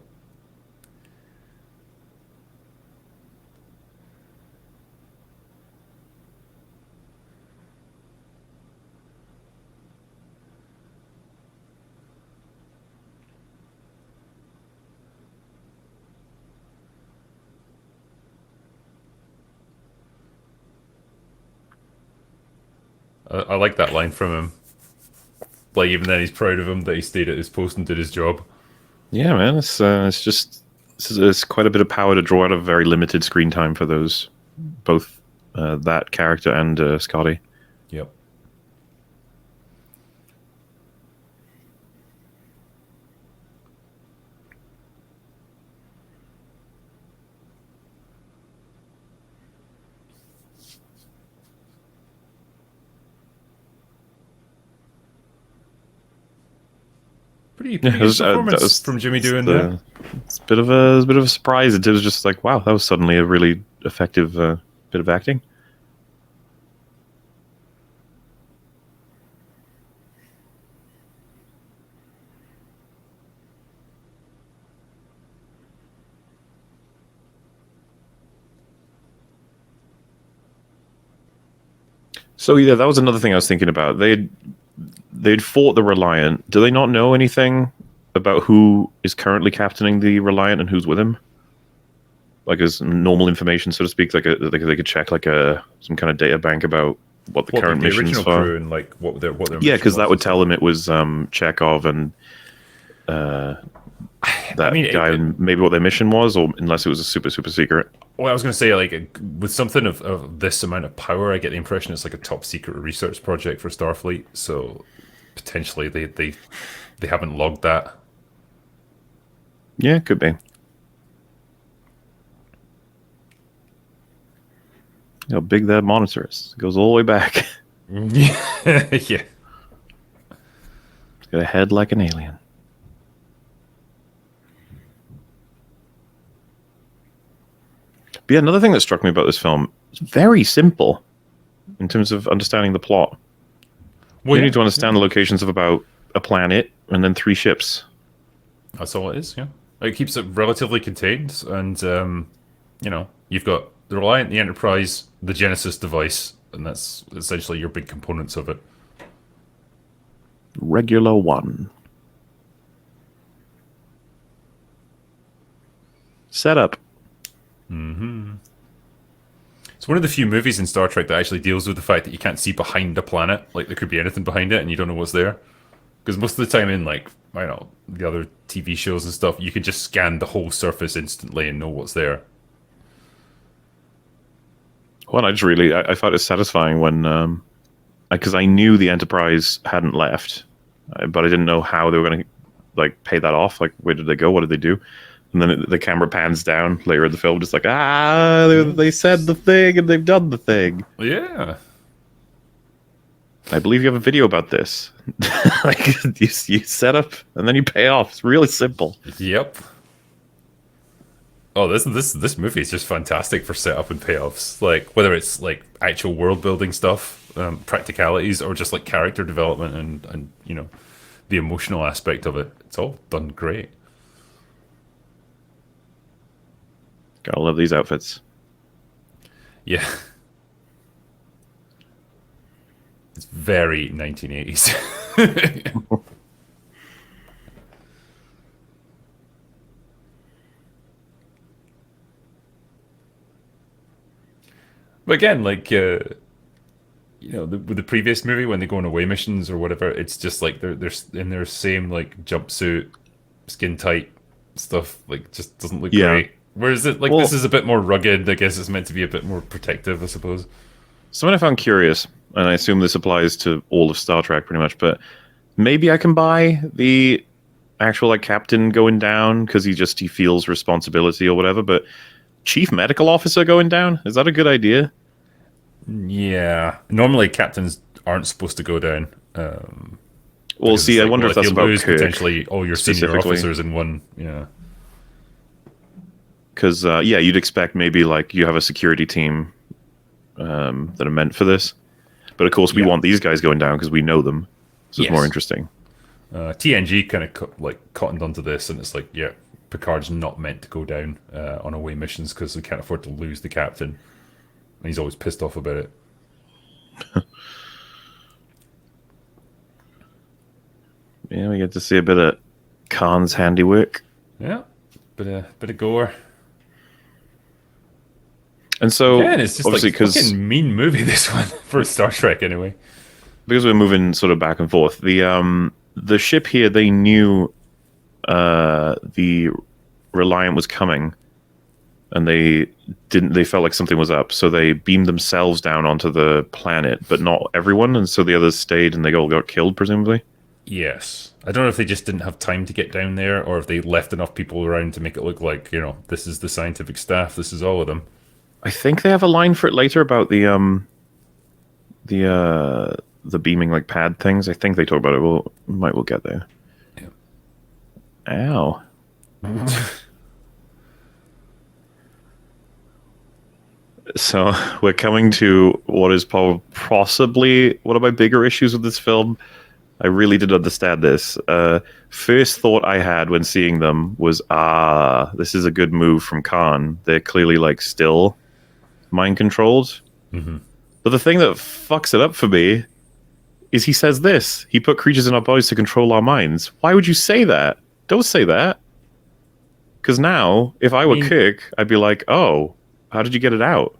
I like that line from him. Like, even then, he's proud of him that he stayed at his post and did his job. Yeah, man, it's just it's quite a bit of power to draw out of very limited screen time for those both that character and Scotty. Yep. Pretty good performance from Jimmy doing that. It's a bit of a surprise. It was just like, wow, that was suddenly a really effective bit of acting. So yeah, that was another thing I was thinking about. They'd fought the Reliant. Do they not know anything about who is currently captaining the Reliant and who's with him? Like as normal information, so to speak. Like they could check like some kind of data bank about what the current missions original crew and like what their yeah, because that would tell them it was Chekhov and that guy and maybe what their mission was, or unless it was a super secret. Well, I was going to say, like, with something of this amount of power, I get the impression it's like a top secret research project for Starfleet. So potentially they haven't logged that. Yeah, could be. How big that monitor is. It goes all the way back. Yeah. It's got a head like an alien. But yeah, another thing that struck me about this film, it's very simple in terms of understanding the plot. Well, you need to understand the locations of about a planet and then 3 ships. That's all it is, yeah. It keeps it relatively contained, and, you know, you've got the Reliant, the Enterprise, the Genesis device, and that's essentially your big components of it. Regular 1. Setup. Mm-hmm. It's one of the few movies in Star Trek that actually deals with the fact that you can't see behind a planet. Like, there could be anything behind it, and you don't know what's there. Because most of the time in, like, I don't know, the other TV shows and stuff, you can just scan the whole surface instantly and know what's there. Well, I found it satisfying when, because I knew the Enterprise hadn't left, but I didn't know how they were going to, like, pay that off. Like, where did they go? What did they do? And then the camera pans down later in the film, just like, they said the thing and they've done the thing. Yeah. I believe you have a video about this. Like, you set up and then you pay off. It's really simple. Yep. Oh, this movie is just fantastic for setup and payoffs. Like, whether it's like actual world building stuff, practicalities, or just like character development and you know, the emotional aspect of it. It's all done great. Gotta love these outfits. Yeah. It's very 1980s. But again, like with the previous movie when they go on away missions or whatever, it's just like they're in their same like jumpsuit, skin tight stuff. Like just doesn't look great. Whereas it like Well, this is a bit more rugged. I guess it's meant to be a bit more protective, I suppose. something I found curious, and I assume this applies to all of Star Trek pretty much, but maybe I can buy the actual like captain going down because he feels responsibility or whatever, but chief medical officer going down, is that a good idea? Yeah. Normally, captains aren't supposed to go down. Well, Because see, it's I like, wonder well, if that's you about lose Kirk potentially all your senior specifically. officers in one. Yeah. Because yeah, you'd expect maybe like you have a security team that are meant for this, but of course we Yeah. want these guys going down because we know them, so it's more Yes. interesting. TNG kind of cottoned onto this, and it's like, yeah, Picard's not meant to go down on away missions because we can't afford to lose the captain, and he's always pissed off about it. Yeah, we get to see a bit of Khan's handiwork. Yeah, bit of gore. And so, Yeah, and it's just obviously, like a fucking mean movie, this one, for Star Trek anyway. because we're moving sort of back and forth, the ship here, they knew the Reliant was coming, and they felt like something was up, so they beamed themselves down onto the planet, but not everyone, and so the others stayed, and they all got killed, presumably. Yes. I don't know if they just didn't have time to get down there, or if they left enough people around to make it look like, this is the scientific staff, this is all of them. I think they have a line for it later about the beaming like pad things. I think they talk about it. We'll get there. Yeah. Ow. So we're coming to what is possibly one of my bigger issues with this film. I really did understand this. First thought I had when seeing them was, this is a good move from Khan. They're clearly like still mind controlled. Mm-hmm. But the thing that fucks it up for me is he says this. He put creatures in our bodies to control our minds. Why would you say that? Don't say that. Because now, if I were Kirk, I'd be like, oh, how did you get it out?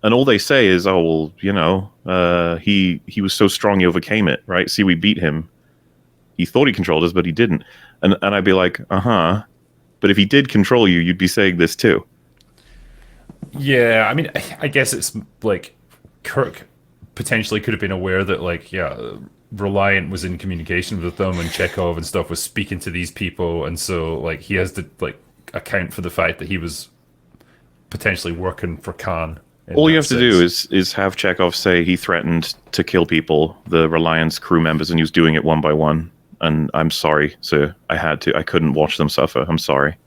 And all they say is, oh, well, he was so strong he overcame it, right? See, we beat him. He thought he controlled us, but he didn't. And I'd be like, uh-huh. But if he did control you, you'd be saying this too. Yeah, I mean, I guess it's like Kirk potentially could have been aware that, like, yeah, Reliant was in communication with them and Chekhov and stuff was speaking to these people. And so, like, he has to, like, account for the fact that he was potentially working for Khan. All you have to do is have Chekhov say he threatened to kill people, the Reliance crew members, and he was doing it one by one. And I'm sorry, sir. I had to. I couldn't watch them suffer. I'm sorry.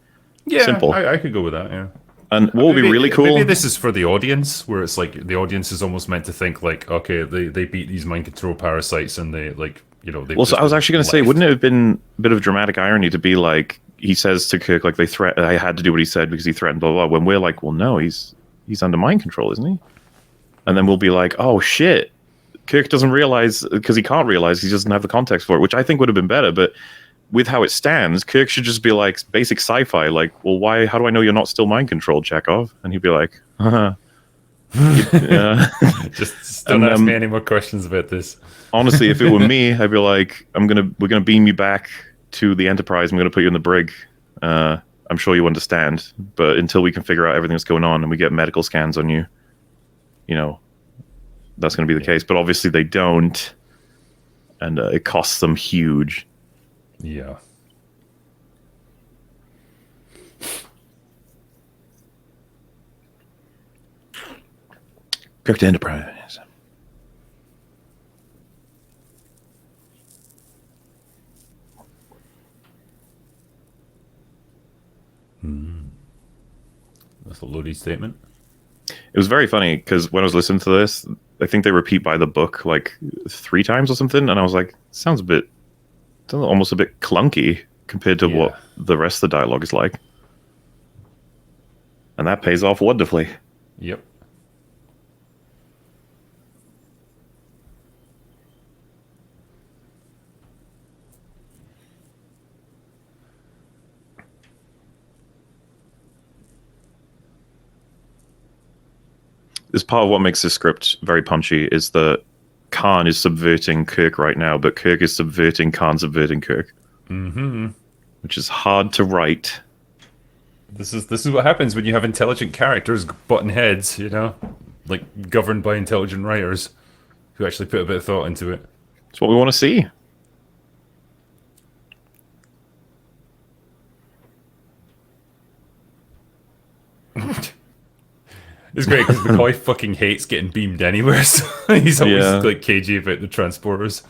Yeah, simple. I could go with that, yeah. And what would be really cool... Maybe this is for the audience, where it's like the audience is almost meant to think like, okay, they beat these mind control parasites and they, like, they... Well, so I was actually going to say, wouldn't it have been a bit of dramatic irony to be like, he says to Kirk, like, I had to do what he said because he threatened, blah, blah, blah, when we're like, well, no, he's under mind control, isn't he? And then we'll be like, oh, shit. Kirk doesn't realize, because he can't realize, he doesn't have the context for it, which I think would have been better, but with how it stands, Kirk should just be like basic sci-fi, like, well, why? How do I know you're not still mind controlled, Chekhov? And he'd be like, just don't ask me any more questions about this. Honestly, if it were me, I'd be like, we're gonna beam you back to the Enterprise. I'm gonna put you in the brig. I'm sure you understand, but until we can figure out everything that's going on and we get medical scans on you, that's gonna be the case. But obviously they don't, and it costs them huge. Yeah. Kirk to Enterprise. That's a loaded statement. It was very funny because when I was listening to this, I think they repeat by the book like 3 times or something, and I was like, sounds almost a bit clunky compared to what the rest of the dialogue is like. And that pays off wonderfully. Yep. This part of what makes this script very punchy is that Khan is subverting Kirk right now, but Kirk is subverting Khan subverting Kirk. Mm-hmm. Which is hard to write. This is what happens when you have intelligent characters butting heads, you know? Like, governed by intelligent writers who actually put a bit of thought into it. It's what we want to see. It's great because McCoy fucking hates getting beamed anywhere, so he's always like cagey about the transporters.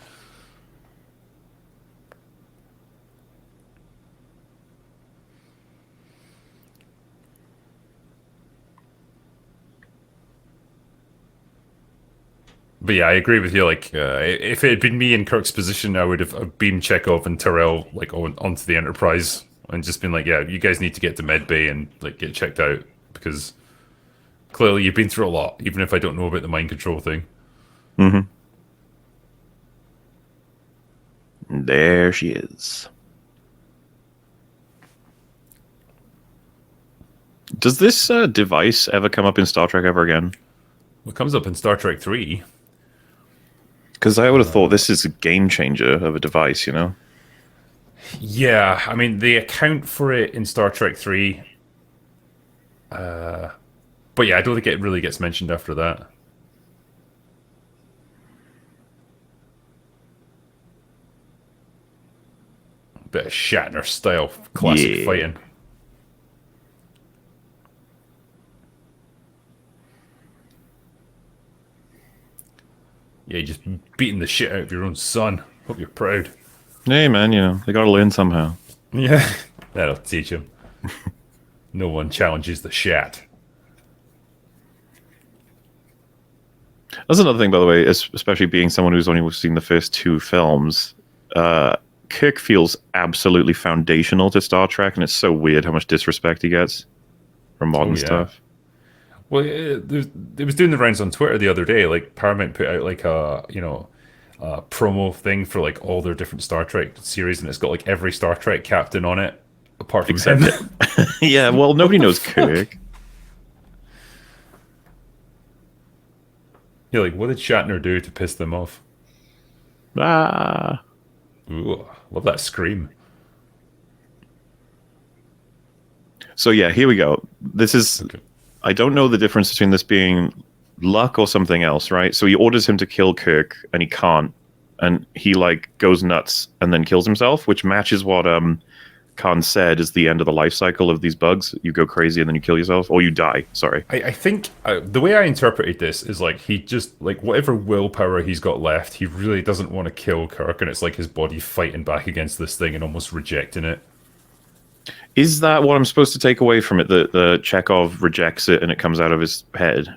But yeah, I agree with you. Like, if it had been me in Kirk's position, I would have beamed Chekhov and Tyrell like onto the Enterprise and just been like, "Yeah, you guys need to get to med bay and like get checked out because clearly you've been through a lot, even if I don't know about the mind control thing." Mm-hmm. There she is. Does this device ever come up in Star Trek ever again? Well, it comes up in Star Trek 3. Because I would have thought this is a game changer of a device, you know? Yeah, I mean, they account for it in Star Trek 3. But yeah, I don't think it really gets mentioned after that. Bit of Shatner style classic fighting. Yeah, you're just beating the shit out of your own son. Hope you're proud. Hey, man, you know, they gotta learn somehow. Yeah, that'll teach him. No one challenges the Shat. That's another thing, by the way, especially being someone who's only seen the first 2 films. Kirk feels absolutely foundational to Star Trek, and it's so weird how much disrespect he gets from modern stuff. Well, it was doing the rounds on Twitter the other day. Like Paramount put out like a promo thing for like all their different Star Trek series, and it's got like every Star Trek captain on it, apart from him. Yeah, well, nobody knows Kirk. Yeah, like what did Shatner do to piss them off? Ah. Ooh, love that scream. So yeah, here we go. This is... Okay. I don't know the difference between this being luck or something else, right? So he orders him to kill Kirk, and he can't. And he, like, goes nuts and then kills himself, which matches what Khan said is the end of the life cycle of these bugs. You go crazy and then you kill yourself. Or you die, sorry. I think the way I interpreted this is, like, he just, like, whatever willpower he's got left, he really doesn't want to kill Kirk, and it's like his body fighting back against this thing and almost rejecting it. Is that what I'm supposed to take away from it? That the Chekhov rejects it and it comes out of his head?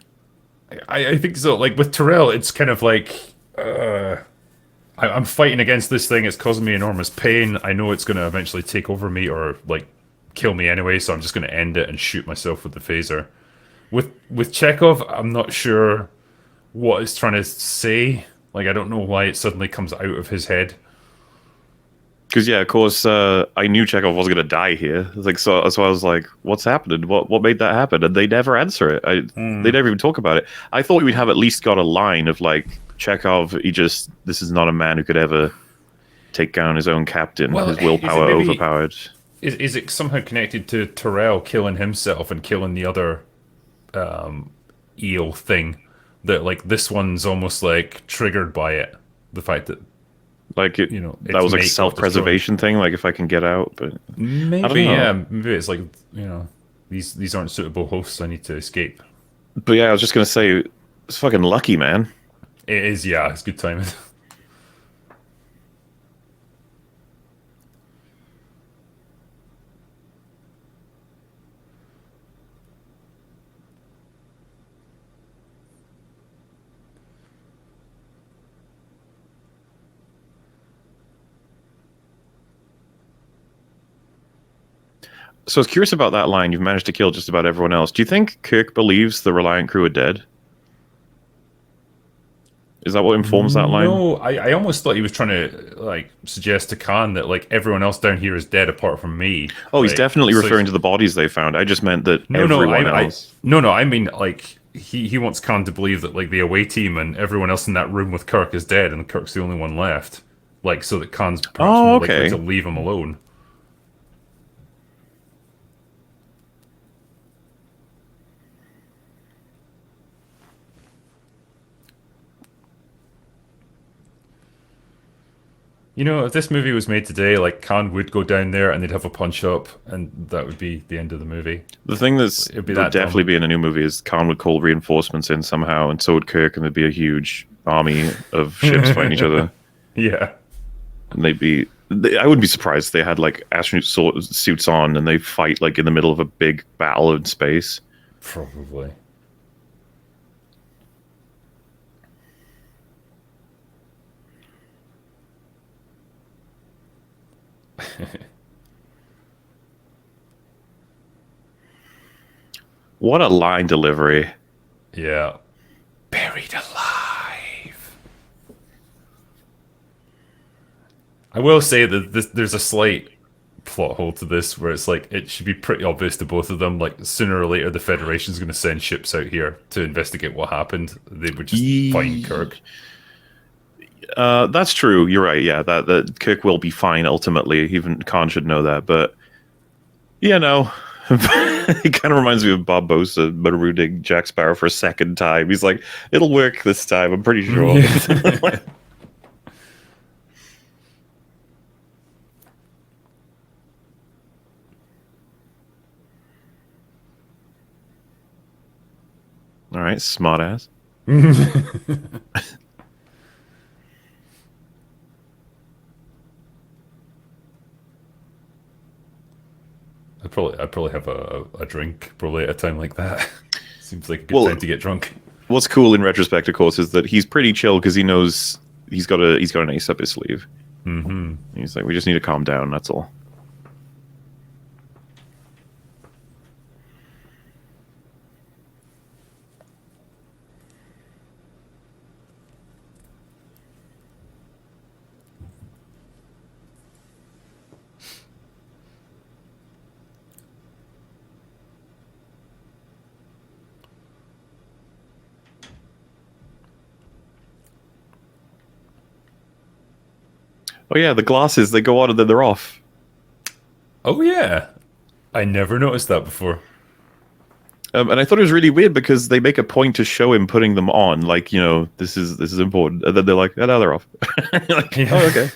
I think so. Like with Tyrell, it's kind of like I'm fighting against this thing. It's causing me enormous pain. I know it's going to eventually take over me or like kill me anyway, so I'm just going to end it and shoot myself with the phaser. With Chekhov, I'm not sure what it's trying to say. Like I don't know why it suddenly comes out of his head. Because yeah, of course, I knew Chekhov was going to die here. Like so I was like, "What's happening? What made that happen?" And they never answer it. They never even talk about it. I thought we'd have at least got a line of like Chekhov. This is not a man who could ever take down his own captain. Well, his willpower overpowered. Is it somehow connected to Tyrell killing himself and killing the other eel thing? That like this one's almost like triggered by it. The fact that. Like it, that was like a self-preservation thing. Like if I can get out, but maybe maybe it's like these aren't suitable hosts. I need to escape. But yeah, I was just gonna say it's fucking lucky, man. It is, yeah. It's good timing. So I was curious about that line. You've managed to kill just about everyone else. Do you think Kirk believes the Reliant crew are dead? Is that what informs that line? No, I almost thought he was trying to like suggest to Khan that like everyone else down here is dead apart from me. Oh, he's Like, definitely so referring to the bodies they found. I just meant that no, no, everyone I else. no, I mean like he wants Khan to believe that like the away team and everyone else in that room with Kirk is dead and Kirk's the only one left. Like so that Khan's perhaps Oh, more likely okay. to leave him alone. You know, if this movie was made today, like Khan would go down there and they'd have a punch up, and that would be the end of the movie. The thing It'd be would that definitely dumb. be in a new movie is Khan would call reinforcements in somehow, and so would Kirk, and there'd be a huge army of ships fighting each other. Yeah. And I wouldn't be surprised if they had like astronaut suits on and they fight like in the middle of a big battle in space. Probably. What a line delivery. Yeah. Buried alive. I will say that there's a slight plot hole to this where it's like it should be pretty obvious to both of them. Like sooner or later, the Federation's going to send ships out here to investigate what happened. They would just find Kirk. That's true. You're right. Yeah, that Kirk will be fine ultimately. Even Khan should know that. But you know, it kind of reminds me of Bob Bosa marooning Jack Sparrow for a second time. He's like, "It'll work this time. I'm pretty sure." Yeah. All right, smart ass. I'd probably have a drink probably at a time like that. Seems like a good Well, time to get drunk. what's cool in retrospect, of course, is that he's pretty chill because he knows he's got an ace up his sleeve. Hmm. He's like, we just need to calm down. That's all. Oh yeah, the glasses they go on and then they're off. Oh yeah, I never noticed that before. And I thought it was really weird because they make a point to show him putting them on, like this is important, and then they're like, oh, now they're off. Like, Yeah. oh okay.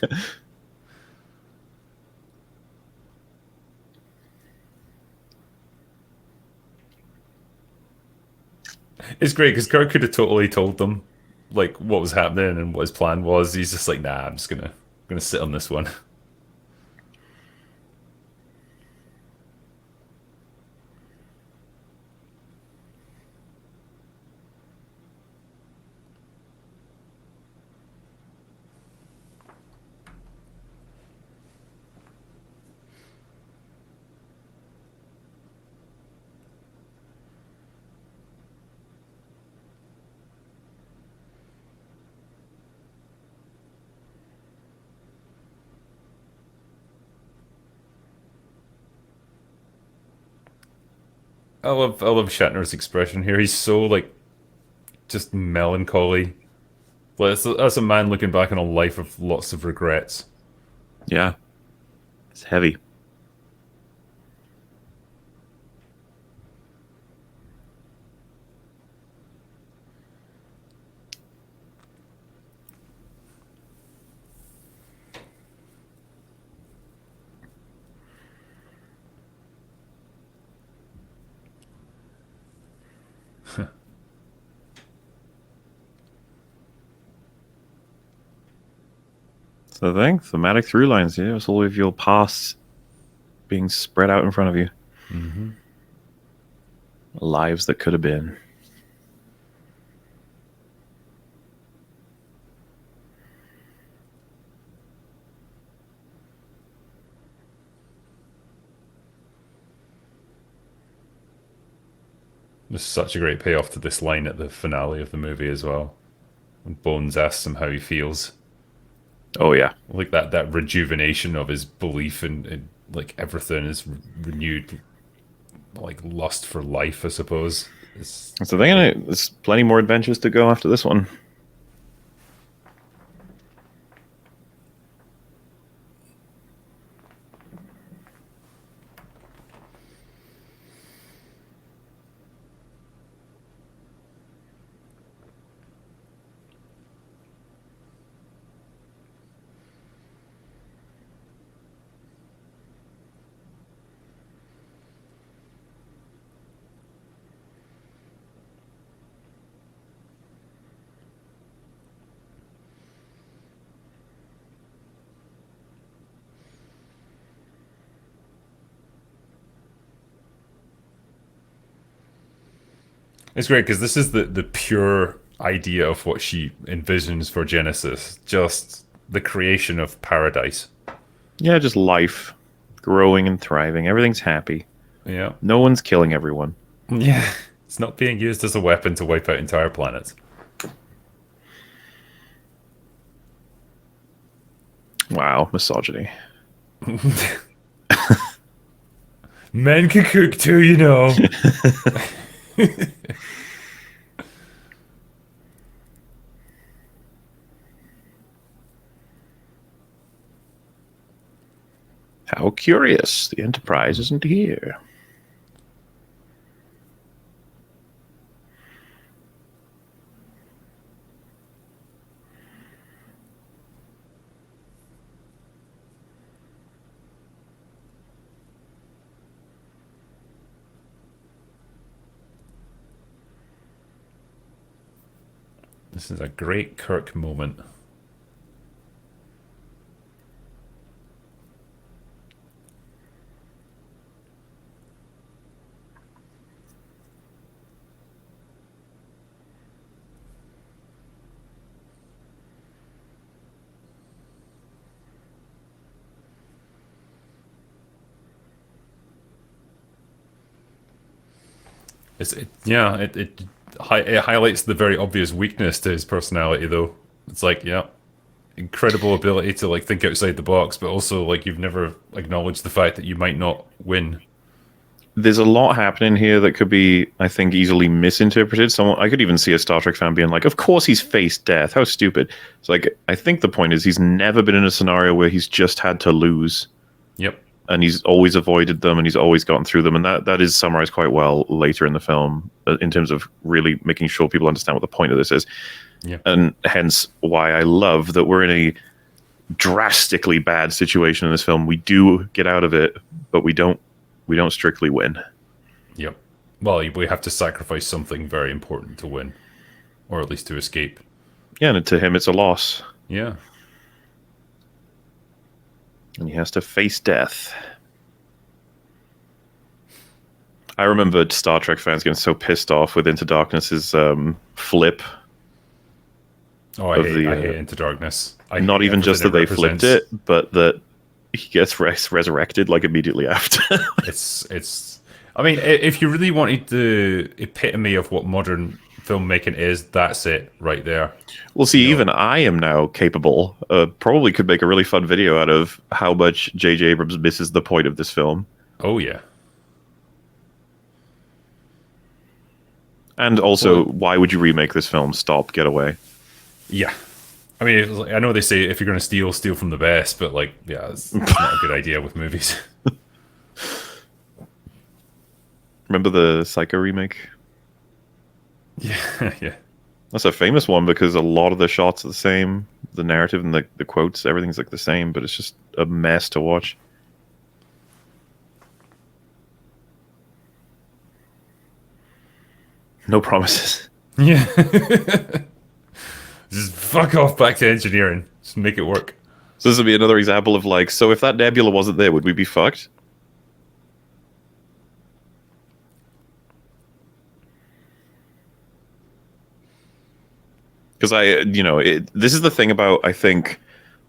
It's great because Kirk could have totally told them like what was happening and what his plan was. He's just like, nah, I'm just gonna sit on this one. I love Shatner's expression here. He's so like just melancholy. Like that's a man looking back on a life of lots of regrets. Yeah, it's heavy. So the thing, thematic through lines. Yeah, it's all of your past being spread out in front of you. Hmm. Lives that could have been. There's such a great payoff to this line at the finale of the movie as well. When Bones asks him how he feels. Oh yeah. Like that rejuvenation of his belief in like everything is renewed, like lust for life, I suppose. It's, So there's plenty more adventures to go after this one. it's great because this is the pure idea of what she envisions for Genesis, just the creation of paradise. Yeah, just life, growing and thriving. Everything's happy. Yeah. No one's killing everyone. Yeah. It's not being used as a weapon to wipe out entire planets. Wow, misogyny. Men can cook too, you know. How curious. The Enterprise isn't here. This is a great Kirk moment. It highlights the very obvious weakness to his personality, though. It's like, yeah, incredible ability to like think outside the box, but also like you've never acknowledged the fact that you might not win. There's a lot happening here that could be, I think, easily misinterpreted. I could even see a Star Trek fan being like, "Of course he's faced death. How stupid!" It's like, I think the point is he's never been in a scenario where he's just had to lose. Yep. And he's always avoided them, and he's always gotten through them, and that is summarized quite well later in the film in terms of really making sure people understand what the point of this is. Yeah. And hence why I love that we're in a drastically bad situation in this film. We do get out of it, but we don't strictly win. Yep. Well, we have to sacrifice something very important to win, or at least to escape. Yeah, and to him, it's a loss. Yeah. And he has to face death. I remember Star Trek fans getting so pissed off with Into Darkness's flip. Oh, I hate Into Darkness. Not even just that they flipped it, but that he gets resurrected like immediately after. it's. I mean, if you really wanted the epitome of what modern filmmaking is, that's it right there. Well, see, even I am now capable. Probably could make a really fun video out of how much J.J. Abrams misses the point of this film. Oh yeah. And also, why would you remake this film? Stop, get away. Yeah. I mean, I know they say if you're going to steal from the best, but like, yeah, it's not a good idea with movies. Remember the Psycho remake? Yeah, yeah. That's a famous one because a lot of the shots are the same. The narrative and the quotes, everything's like the same, but it's just a mess to watch. No promises. Yeah. Just fuck off back to engineering. Just make it work. So this would be another example of like, so if that nebula wasn't there, would we be fucked? Because this is the thing about, I think,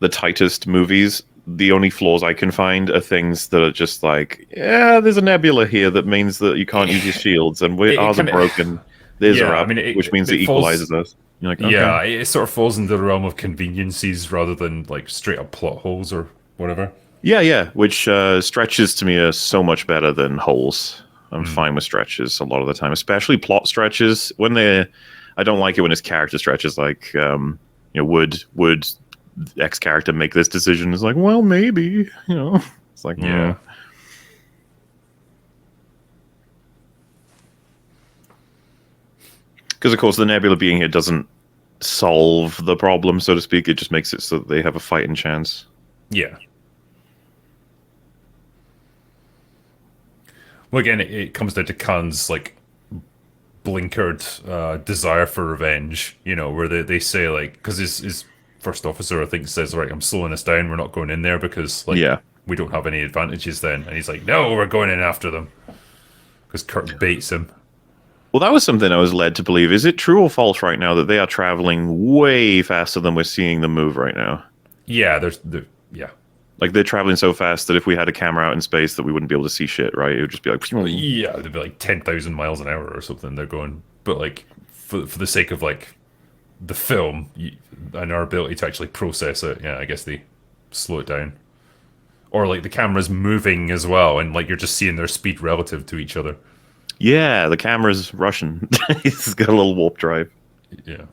the tightest movies. the only flaws I can find are things that are just like, yeah, there's a nebula here that means that you can't use your shields, and ours are broken. Theirs are Yeah, I up, mean, which means it falls. equalizes us. You're like, Yeah, okay. it sort of falls into the realm of conveniences rather than like straight up plot holes or whatever. Yeah, yeah, which stretches to me are so much better than holes. I'm Hmm. fine with stretches a lot of the time, especially plot stretches. When they're, I don't like it when it's character stretches. Like, would X character make this decision? It's like, well, maybe. It's like, Yeah. because of course the Nebula being here doesn't solve the problem, so to speak. It just makes it so that they have a fighting chance. Yeah. Well, again, it comes down to Khan's like blinkered desire for revenge. Where they say like, because his first officer I think says, right, I'm slowing this down. We're not going in there because like Yeah. we don't have any advantages then. And he's like, no, we're going in after them because Kirk baits him. Well, that was something I was led to believe. Is it true or false right now that they are traveling way faster than we're seeing them move right now? Yeah, yeah. Like they're traveling so fast that if we had a camera out in space, that we wouldn't be able to see shit, right? It would just be like, Yeah, they'd be like 10,000 miles an hour or something. They're going, but like for the sake of like the film and our ability to actually process it, yeah, I guess they slow it down. Or like the camera's moving as well, and like you're just seeing their speed relative to each other. yeah, the camera's Russian. It's got a little warp drive. Yeah.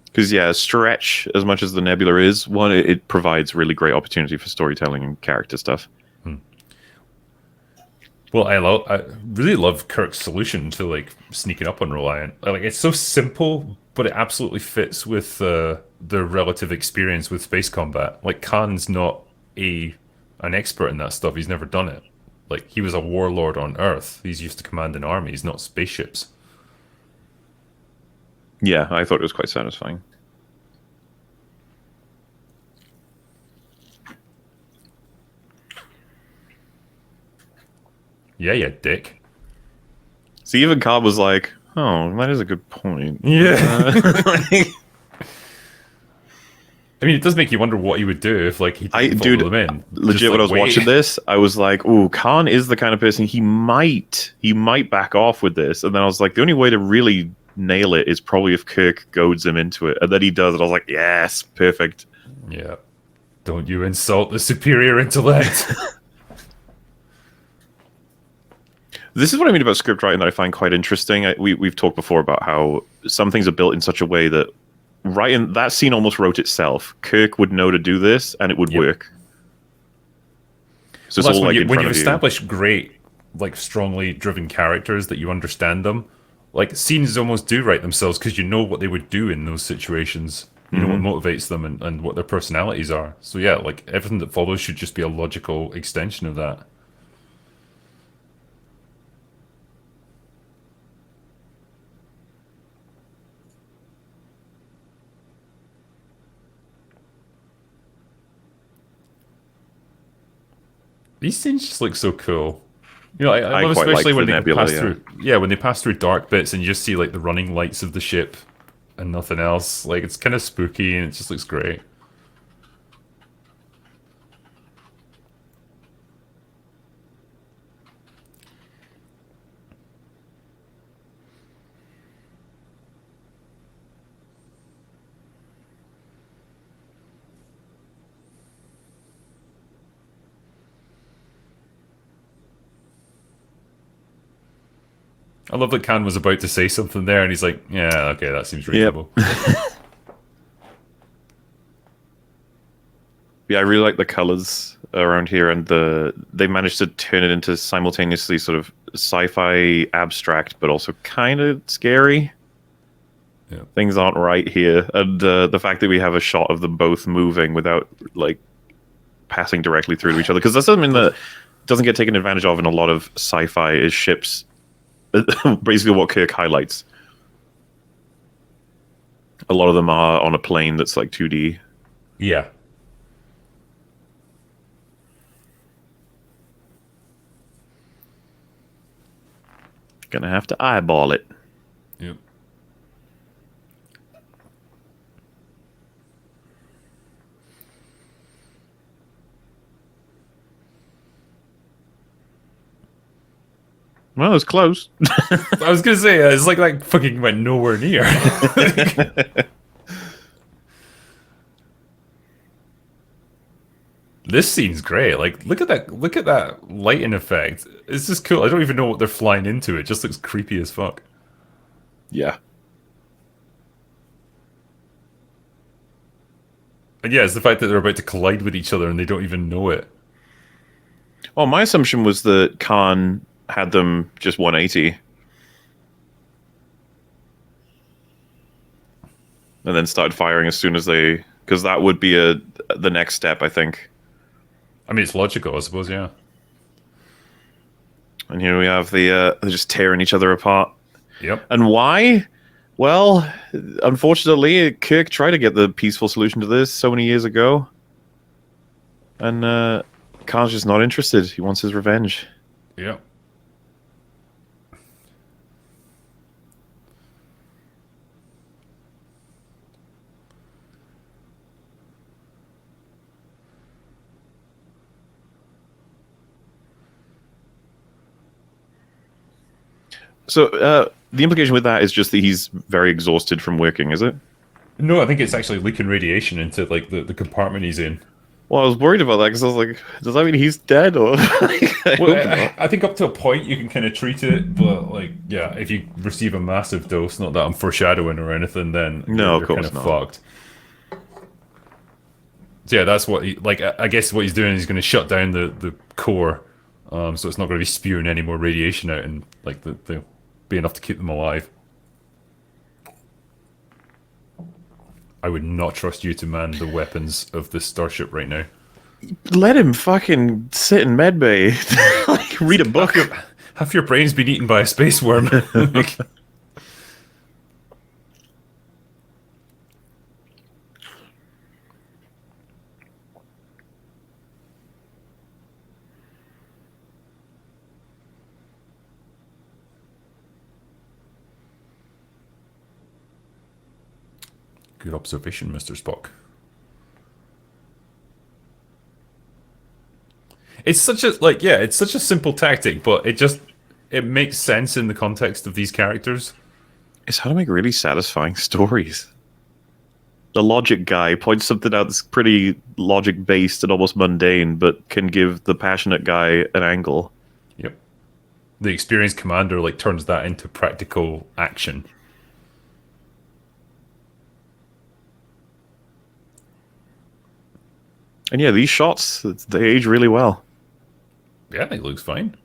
Because yeah, stretch as much as the Nebula is one, it provides really great opportunity for storytelling and character stuff. Well, I really love Kirk's solution to like sneaking up on Reliant. Like it's so simple, but it absolutely fits with their relative experience with space combat. Like Khan's not an expert in that stuff. He's never done it. Like he was a warlord on Earth. He's used to commanding armies, not spaceships. Yeah, I thought it was quite satisfying. Yeah, yeah, dick. See, even Cobb was like, "Oh, that is a good point." Yeah. I mean, it does make you wonder what he would do if, like, he didn't follow them in. Legit, Just, like, when I was wait. watching this, I was like, "Ooh, Khan is the kind of person he might back off with this." And then I was like, the only way to really nail it is probably if Kirk goads him into it, and then he does it. I was like, "Yes, perfect." Yeah. Don't you insult the superior intellect. This is what I mean about script writing that I find quite interesting. We've talked before about how some things are built in such a way that writing that scene almost wrote itself. Kirk would know to do this, and it would work. So Well, it's all like in when front you've of you. established great, like, strongly driven characters that you understand them, like, scenes almost do write themselves because you know what they would do in those situations. You know what motivates them and what their personalities are. So yeah, like, everything that follows should just be a logical extension of that. These scenes just look so cool. I I love quite especially like when the they Nebula, pass yeah. through. Yeah, when they pass through dark bits and you just see like the running lights of the ship and nothing else. Like it's kind of spooky and it just looks great. I love that Khan was about to say something there and he's like, "Yeah, okay, that seems reasonable." Yeah, I really like the colors around here, and they managed to turn it into simultaneously sort of sci-fi abstract, but also kind of scary. Yeah. Things aren't right here, and the fact that we have a shot of them both moving without like passing directly through to each other, because that's something that doesn't get taken advantage of in a lot of sci-fi. Is ships basically what Kirk highlights? A lot of them are on a plane that's like 2D. Yeah. Gonna have to eyeball it. Yep. Well, it's close. I was gonna say it's like that fucking went nowhere near. This scene's great. Like, look at that! Look at that lighting effect. It's just cool. I don't even know what they're flying into. It just looks creepy as fuck. Yeah. And yeah, it's the fact that they're about to collide with each other and they don't even know it. Well, my assumption was that Khan had them just 180. And then started firing as soon as they... Because that would be the next step, I think. I mean, it's logical, I suppose, yeah. And here we have they're just tearing each other apart. Yep. And why? Well, unfortunately, Kirk tried to get the peaceful solution to this so many years ago. And Khan's just not interested. He wants his revenge. Yep. So the implication with that is just that he's very exhausted from working, is it? No, I think it's actually leaking radiation into like the compartment he's in. Well, I was worried about that because I was like, does that mean he's dead? Or I think up to a point you can kind of treat it, but like, yeah, if you receive a massive dose, not that I'm foreshadowing or anything, then No, you're of course kind of not. fucked. So yeah, that's what he, like. I guess what he's doing is he's going to shut down the core, so it's not going to be spewing any more radiation out, and like the be enough to keep them alive. I would not trust you to man the weapons of this starship right now. let him fucking sit in medbay, like read a book. Half your brain's been eaten by a space worm. Like, good observation, Mr. Spock. It's such a it's such a simple tactic, but it makes sense in the context of these characters. It's how to make really satisfying stories. The logic guy points something out that's pretty logic based and almost mundane, but can give the passionate guy an angle. Yep. The experienced commander like turns that into practical action. And yeah, these shots, they age really well. Yeah, it looks fine.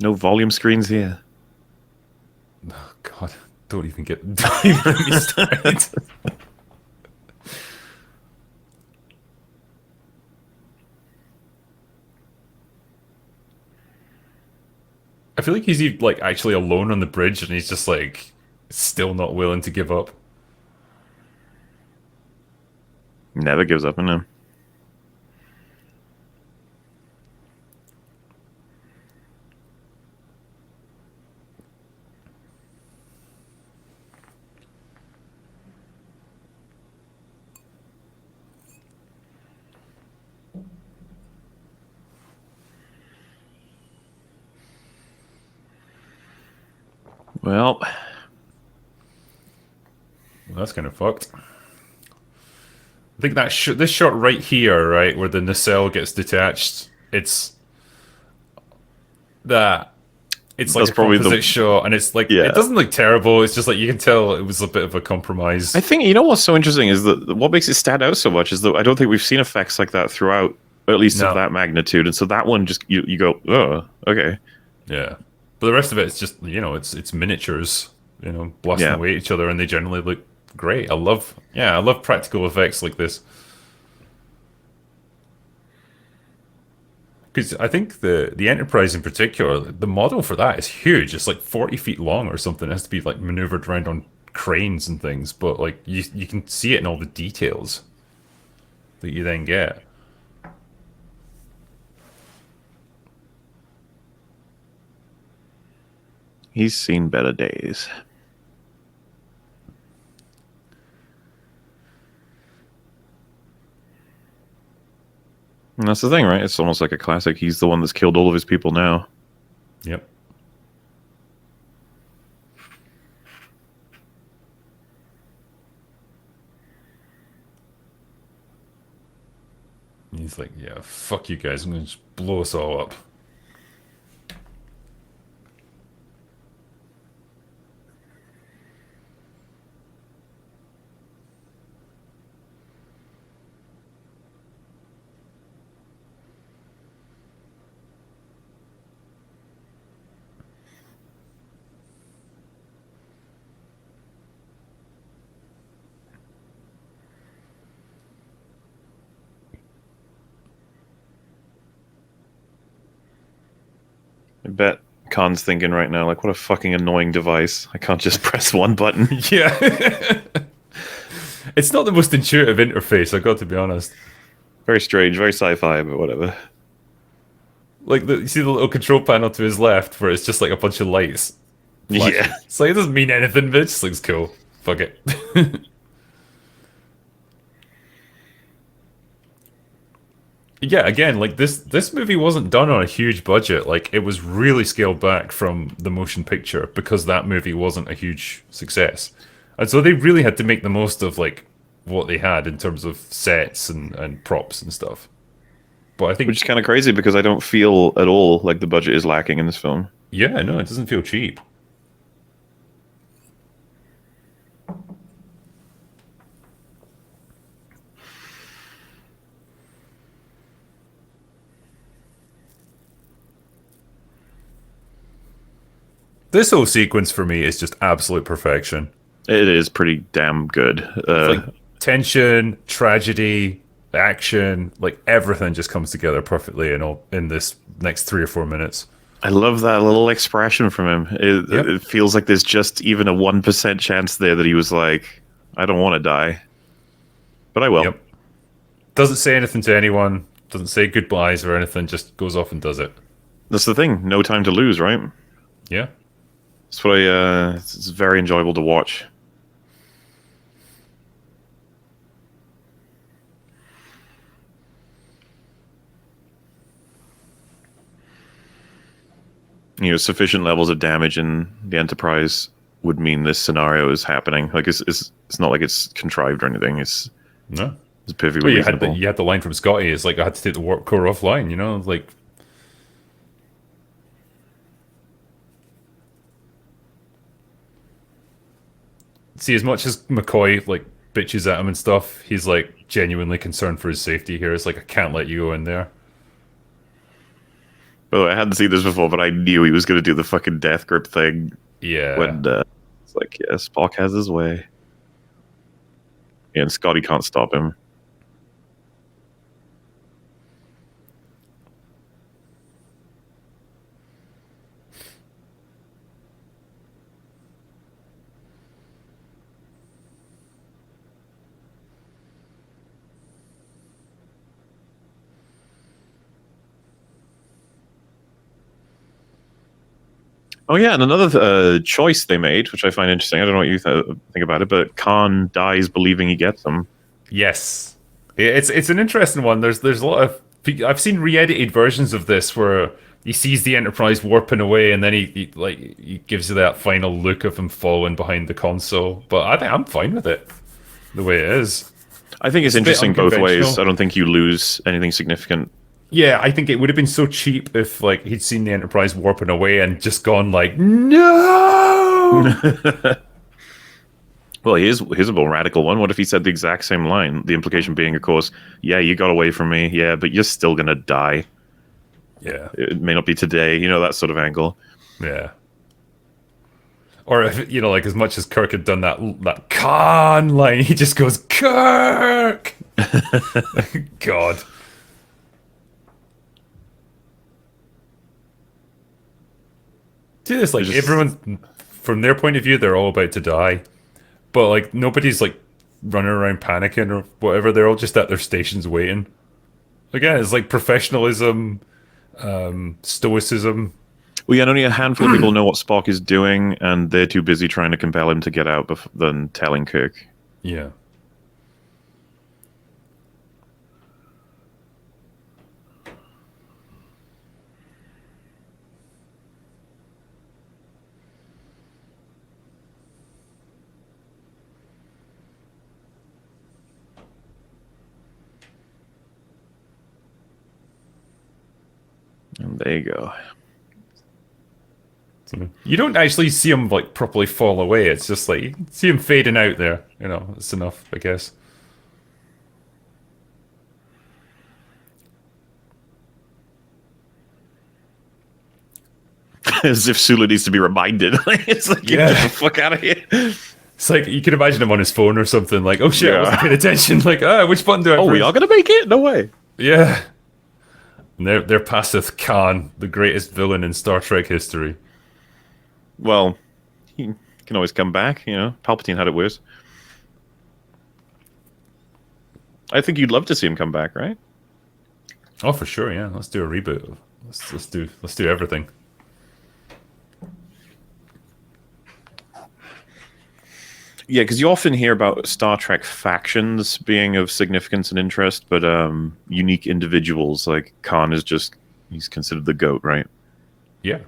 No volume screens here. Oh God, don't even get me started. I feel like he's like actually alone on the bridge, and he's just like still not willing to give up. Never gives up on him. Well, That's kind of fucked. I think that this shot right here, right, where the nacelle gets detached, it's like That's a probably composite shot, and it's like Yeah. it doesn't look terrible. It's just like you can tell it was a bit of a compromise. I think, you know what's so interesting is that what makes it stand out so much is that I don't think we've seen effects like that throughout, or at least No. of that magnitude. And so that one just, you go, oh, okay. Yeah, but the rest of it, it's just it's miniatures, blasting Yeah. away at each other, and they generally look great. I love practical effects like this. Because I think the Enterprise in particular, the model for that is huge. It's like 40 feet long or something. It has to be like maneuvered around on cranes and things. But like you can see it in all the details that you then get. He's seen better days. And that's the thing, right? It's almost like a classic. He's the one that's killed all of his people now. Yep. And he's like, yeah, fuck you guys. I'm going to just blow us all up. I bet Khan's thinking right now, like, what a fucking annoying device. I can't just press one button. Yeah. It's not the most intuitive interface, I got to be honest. Very strange, very sci-fi, but whatever. Like, you see the little control panel to his left where it's just like a bunch of lights. flashing. Yeah. It's like, it doesn't mean anything, but it just looks cool. Fuck it. Yeah, again, like this movie wasn't done on a huge budget. Like it was really scaled back from the motion picture because that movie wasn't a huge success. And so they really had to make the most of like what they had in terms of sets and props and stuff. But I think Which is kind of crazy because I don't feel at all like the budget is lacking in this film. yeah, no, it doesn't feel cheap. This whole sequence for me is just absolute perfection. It is pretty damn good. Like tension, tragedy, action, like everything just comes together perfectly in this next 3 or 4 minutes. I love that little expression from him. Yep. It feels like there's just even a 1% chance there that he was like, I don't want to die. But I will. Yep. Doesn't say anything to anyone, doesn't say goodbyes or anything, just goes off and does it. That's the thing. No time to lose, right? Yeah. That's what it's very enjoyable to watch. You know, sufficient levels of damage in the Enterprise would mean this scenario is happening. Like it's not like it's contrived or anything. It's No. perfectly Well, reasonable. you had the line from Scotty, it's like I had to take the warp core offline, you know? Like see, as much as McCoy like bitches at him and stuff, he's like genuinely concerned for his safety here. It's like I can't let you go in there. By the way, I hadn't seen this before, but I knew he was going to do the fucking death grip thing. Yeah. When it's like, yeah, Spock has his way. And Scotty can't stop him. Oh yeah, and another choice they made, which I find interesting. I don't know what you think about it, but Khan dies believing he gets them. Yes, it's an interesting one. There's a lot of I've seen re-edited versions of this where he sees the Enterprise warping away, and then he gives you that final look of him falling behind the console. But I think I'm fine with it the way it is. I think it's a bit interesting both ways. unconventional. I don't think you lose anything significant. Yeah, I think it would have been so cheap if like he'd seen the Enterprise warping away and just gone like no. Well, here's a more radical one. What if he said the exact same line? The implication being, of course, yeah, you got away from me, yeah, but you're still gonna die. Yeah, It may not be today, you know, that sort of angle. yeah. Or if you know, like as much as Kirk had done that Khan line, he just goes Kirk. God. See this, like Just- everyone from their point of view, they're all about to die, but like nobody's like running around panicking or whatever. They're all just at their stations waiting. Again, it's like professionalism, stoicism. Well, yeah, and only a handful of people know what Spock is doing, and they're too busy trying to compel him to get out than telling Kirk. Yeah. And there you go. You don't actually see him like properly fall away. It's just like you see him fading out there. You know, it's enough, I guess. As if Sula needs to be reminded. It's like, Yeah. get the fuck out of here. It's like you can imagine him on his phone or something. Like, oh shit, I Yeah. wasn't paying attention. Like, which button do I? Oh, we press? are gonna make it? No way. Yeah. And there passeth Khan, the greatest villain in Star Trek history. Well, he can always come back. You know, Palpatine had it worse. I think you'd love to see him come back, right? Oh, for sure. Yeah, let's do a reboot. Let's do everything. Yeah, because you often hear about Star Trek factions being of significance and interest, but unique individuals like Khan is he's considered the GOAT, right? Yeah.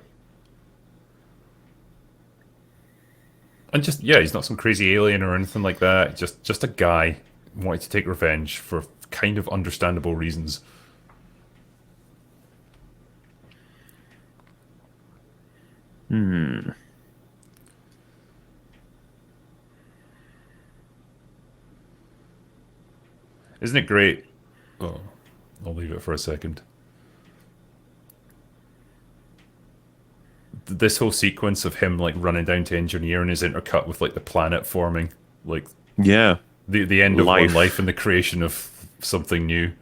And just he's not some crazy alien or anything like that. Just a guy wanting to take revenge for kind of understandable reasons. Isn't it great? Oh, I'll leave it for a second. This whole sequence of him like running down to engineering is intercut with like the planet forming, like Yeah. the end of Life. one life and the creation of something new.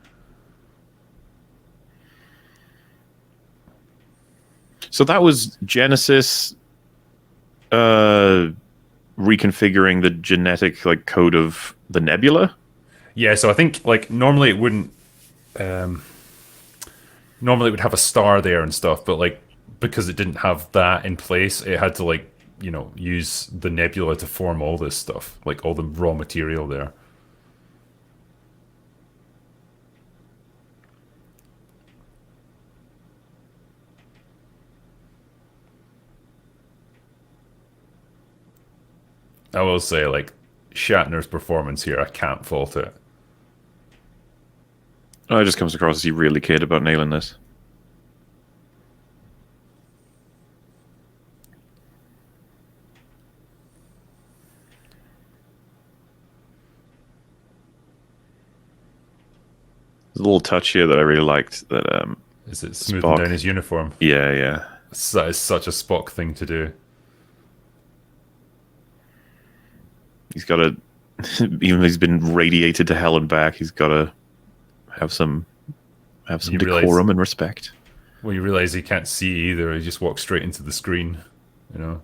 So that was Genesis reconfiguring the genetic code of the Nebula. Yeah, so I think like normally it wouldn't. Normally it would have a star there and stuff, but like because it didn't have that in place, it had to like use the nebula to form all this stuff, like all the raw material there. I will say, like Shatner's performance here, I can't fault it. Oh, it just comes across as he really cared about nailing this. There's a little touch here that I really liked. That Is it smoothing Spock. down his uniform? Yeah, yeah. That is such a Spock thing to do. He's got to, even though he's been radiated to hell and back, he's got to have some You decorum realize- and respect. Well, you realize he can't see either. He just walks straight into the screen, you know.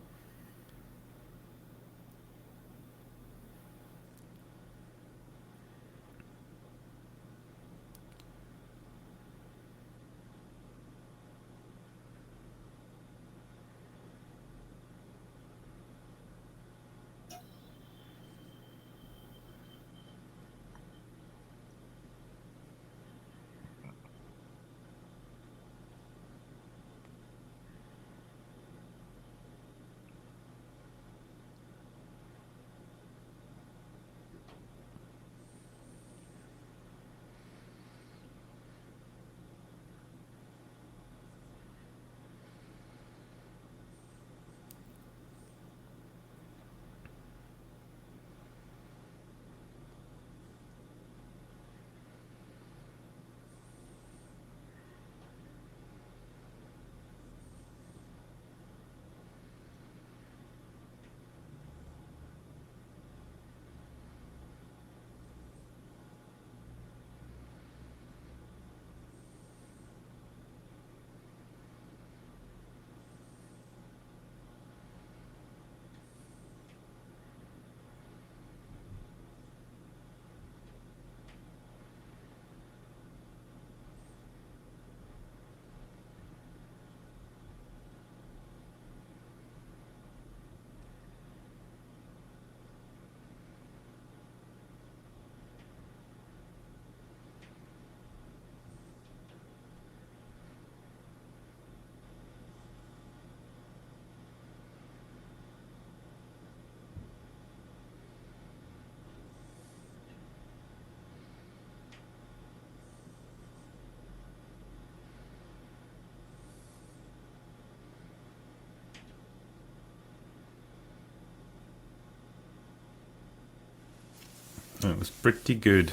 It was pretty good.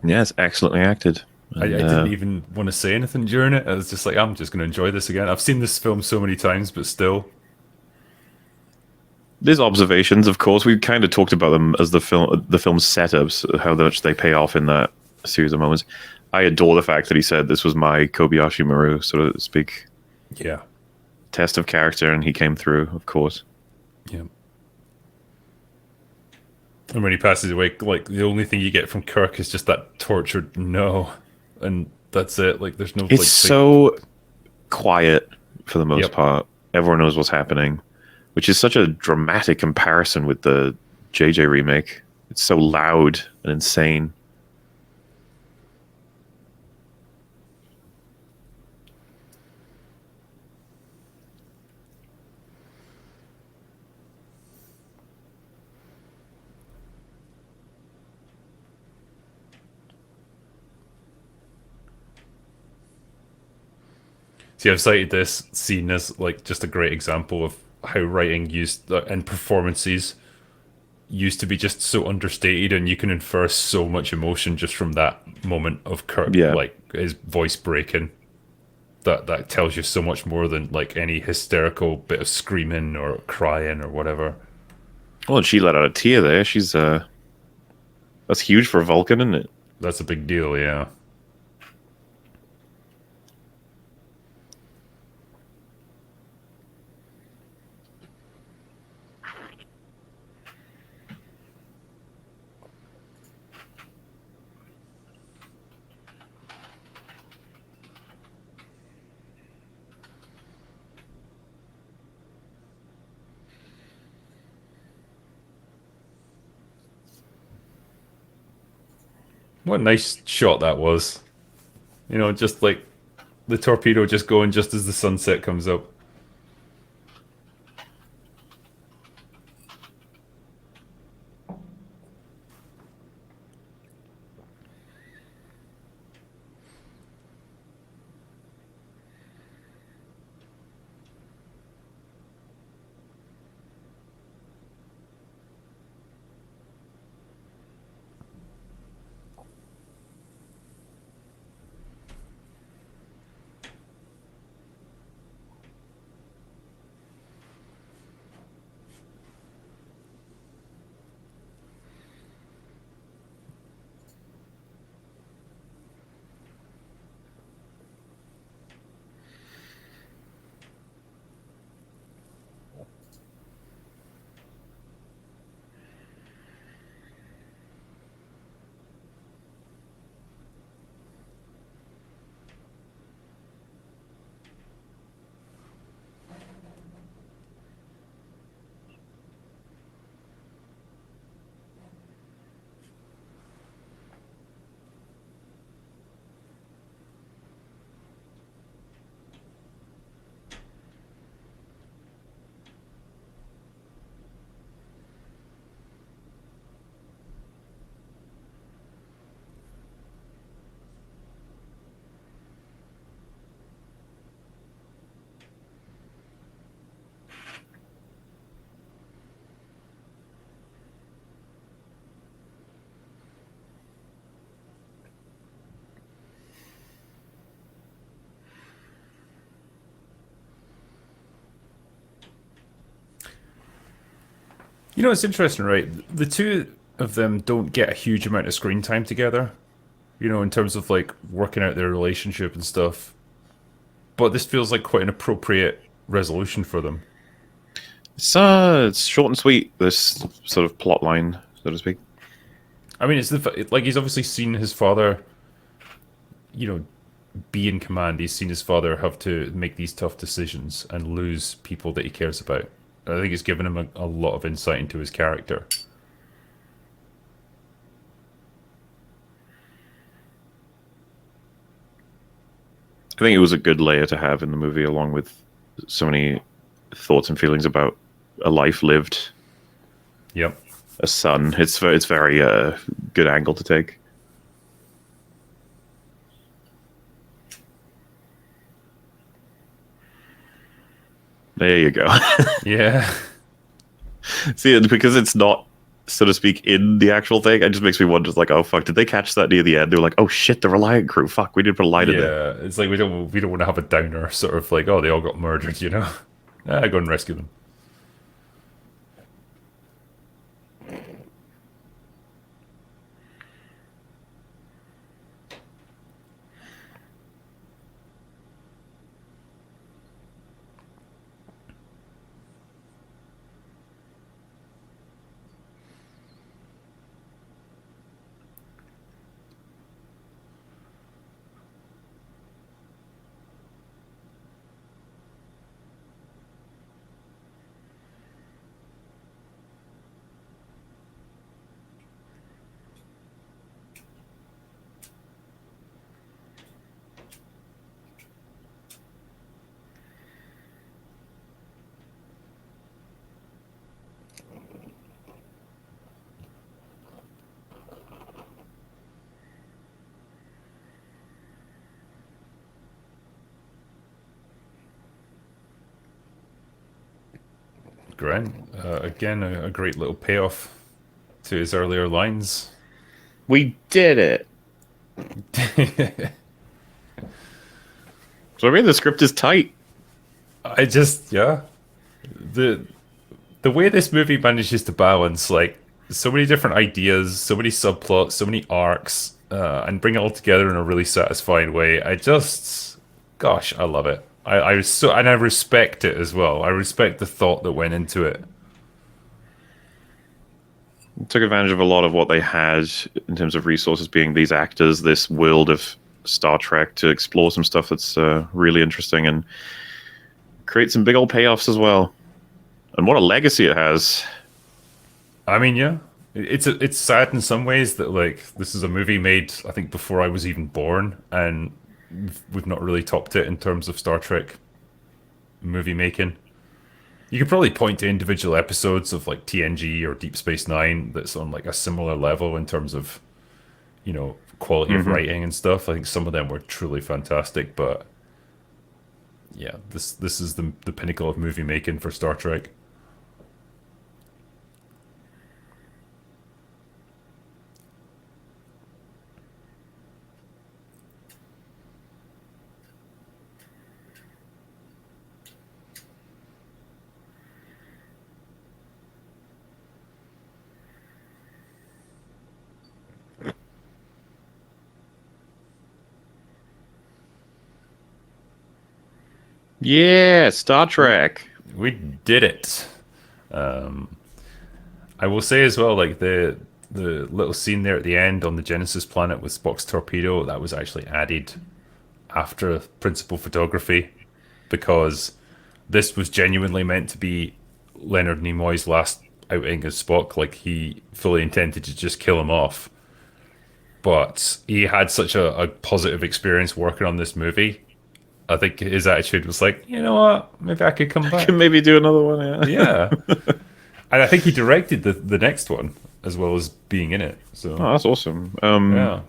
Yes, excellently acted. I And, didn't even want to say anything during it. I was just like, I'm just going to enjoy this again. I've seen this film so many times, but still. there's observations, of course. We kind of talked about them as the film's setups, how much they pay off in that series of moments. I adore the fact that he said this was my Kobayashi Maru, so to speak, Yeah. test of character, and he came through, of course. Yeah. And when he passes away, like the only thing you get from Kirk is just that tortured no, and that's it. Like there's no It's like so quiet for the most Yep. part. Everyone knows what's happening, which is such a dramatic comparison with the JJ remake. It's so loud and insane. See, I've cited this scene as like just a great example of how writing used and performances used to be just so understated, and you can infer so much emotion just from that moment of Kirk, Yeah. like his voice breaking. That tells you so much more than like any hysterical bit of screaming or crying or whatever. Well, and she let out a tear there. She's that's huge for a Vulcan, isn't it? That's a big deal, yeah. What a nice shot that was. You know, just like the torpedo just going just as the sunset comes up. You know, it's interesting, right? The two of them don't get a huge amount of screen time together, you know, in terms of like working out their relationship and stuff. But this feels like quite an appropriate resolution for them. It's short and sweet. This sort of plot line, so to speak. I mean, like he's obviously seen his father, you know, be in command. He's seen his father have to make these tough decisions and lose people that he cares about. I think it's given him a lot of insight into his character. I think it was a good layer to have in the movie, along with so many thoughts and feelings about a life lived, Yep. a son. It's very good angle to take. There you go. Yeah. See, because it's not so to speak, in the actual thing. It just makes me wonder, like, oh fuck, did they catch that near the end? They were like, oh shit, the Reliant crew. Fuck, we did put a light in there. Yeah, it's like we don't want to have a downer sort of like, oh, they all got murdered, you know. Go and rescue them. Grant, again, a great little payoff to his earlier lines. We did it. So I mean, the script is tight. I just, yeah, the the way this movie manages to balance like so many different ideas, so many subplots, so many arcs, and bring it all together in a really satisfying way. I just, gosh, I love it. I was so, and I respect it as well. I respect the thought that went into it. Took advantage of a lot of what they had in terms of resources, being these actors, this world of Star Trek, to explore some stuff that's really interesting and create some big old payoffs as well. And what a legacy it has. I mean, yeah, it's sad in some ways that like this is a movie made I think before I was even born, and we've not really topped it in terms of Star Trek movie making. You could probably point to individual episodes of like TNG or Deep Space Nine that's on like a similar level in terms of, you know, quality of writing and stuff. I think some of them were truly fantastic, but yeah, this is the pinnacle of movie making for Star Trek. Yeah, Star Trek. We did it. I will say as well, like the little scene there at the end on the Genesis planet with Spock's torpedo, that was actually added after principal photography because this was genuinely meant to be Leonard Nimoy's last outing as Spock. Like he fully intended to just kill him off, but he had such a positive experience working on this movie. I think his attitude was like, you know what, maybe I could come back. Can maybe do another one, yeah. Yeah. And I think he directed the next one as well as being in it. So Oh, that's awesome. yeah,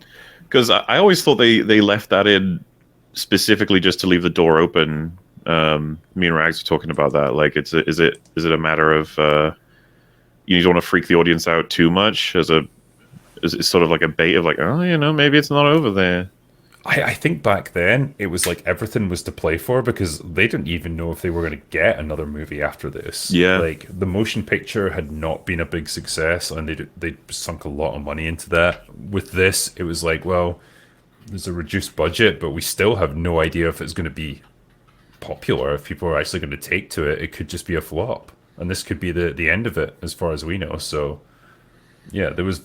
Because I always thought they left that in specifically just to leave the door open. Me and Rags were talking about that. Like, is it a matter of you don't want to freak the audience out too much as it's sort of like a bait of like, oh, you know, maybe it's not over there. I think back then it was like everything was to play for because they didn't even know if they were going to get another movie after this. Yeah. Like the motion picture had not been a big success, and they sunk a lot of money into that. With this, it was like, well, there's a reduced budget, but we still have no idea if it's going to be popular, if people are actually going to take to it. It could just be a flop, and this could be the end of it as far as we know. So yeah, there was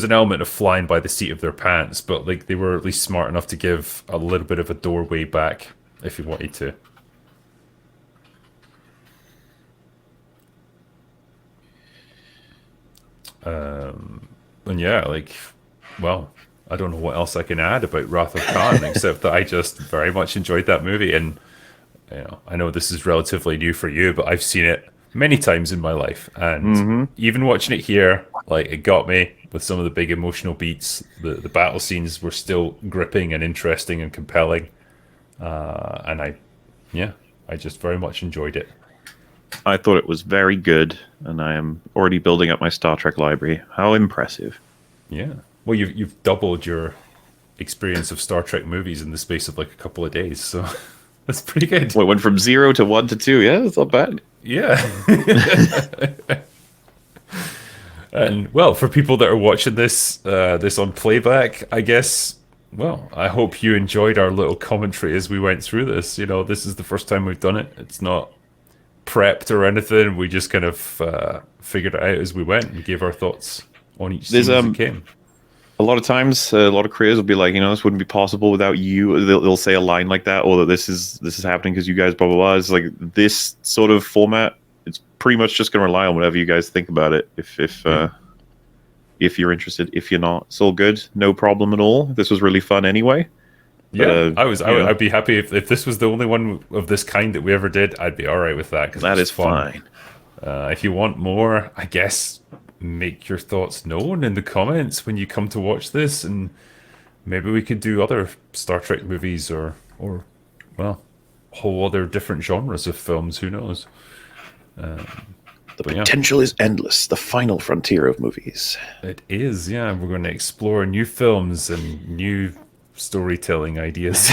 an element of flying by the seat of their pants, but like they were at least smart enough to give a little bit of a doorway back if you wanted to. And yeah, like, well, I don't know what else I can add about Wrath of Khan except that I just very much enjoyed that movie, and you know, I know this is relatively new for you, but I've seen it many times in my life, and even watching it here, like it got me with some of the big emotional beats. The battle scenes were still gripping and interesting and compelling, and I just very much enjoyed it. I thought it was very good, and I am already building up my Star Trek library. How impressive. Yeah. Well, you've doubled your experience of Star Trek movies in the space of like a couple of days, so that's pretty good. Well, it went from 0 to 1 to 2. Yeah, that's not bad. Yeah. And well, for people that are watching this on playback, I guess. Well, I hope you enjoyed our little commentary as we went through this. You know, this is the first time we've done it. It's not prepped or anything. We just kind of figured it out as we went. We gave our thoughts on each scene as it came. A lot of times, a lot of creators will be like, this wouldn't be possible without you. They'll say a line like that, or that this is happening because you guys blah blah blah. It's like this sort of format. It's pretty much just going to rely on whatever you guys think about it. If you're interested, if you're not, it's all good. No problem at all. This was really fun anyway. Yeah, I'd be happy if this was the only one of this kind that we ever did. I'd be all right with that. That is fine. If you want more, I guess make your thoughts known in the comments when you come to watch this, and maybe we could do other Star Trek movies or well, whole other different genres of films. Who knows? The potential is endless. The final frontier of movies. It is, yeah. We're going to explore new films and new storytelling ideas.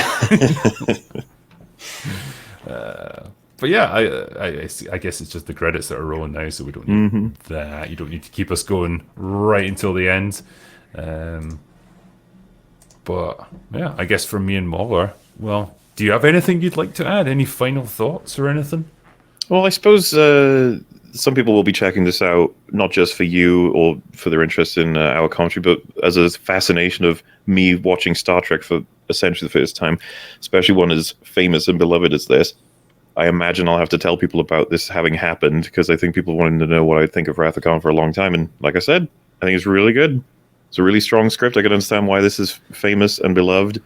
But yeah, I guess it's just the credits that are rolling now, so we don't need that. You don't need to keep us going right until the end. But yeah, I guess for me and MauLer, well, do you have anything you'd like to add? Any final thoughts or anything? Well, I suppose some people will be checking this out, not just for you or for their interest in our commentary, but as a fascination of me watching Star Trek for essentially the first time, especially one as famous and beloved as this. I imagine I'll have to tell people about this having happened, because I think people wanted to know what I think of Wrath of Khan for a long time. And like I said, I think it's really good. It's a really strong script. I can understand why this is famous and beloved.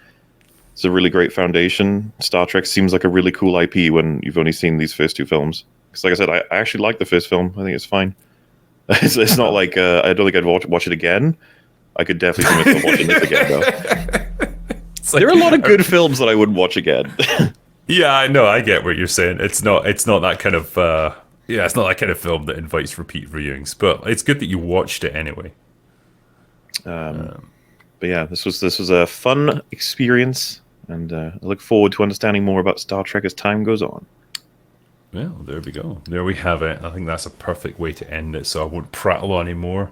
It's a really great foundation. Star Trek seems like a really cool IP when you've only seen these first two films. Because like I said, I actually like the first film. I think it's fine. It's not like I don't think I'd watch it again. I could definitely see myself watching this again, though. There are a lot of good films that I wouldn't watch again. Yeah, I know. I get what you're saying. It's not that kind of it's not that kind of film that invites repeat viewings. But it's good that you watched it anyway. But yeah, this was a fun experience, and I look forward to understanding more about Star Trek as time goes on. Well, there we go. There we have it. I think that's a perfect way to end it, so I won't prattle on anymore.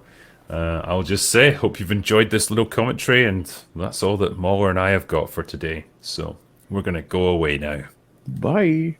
I'll just say, hope you've enjoyed this little commentary, and that's all that MauLer and I have got for today. So we're going to go away now. Bye.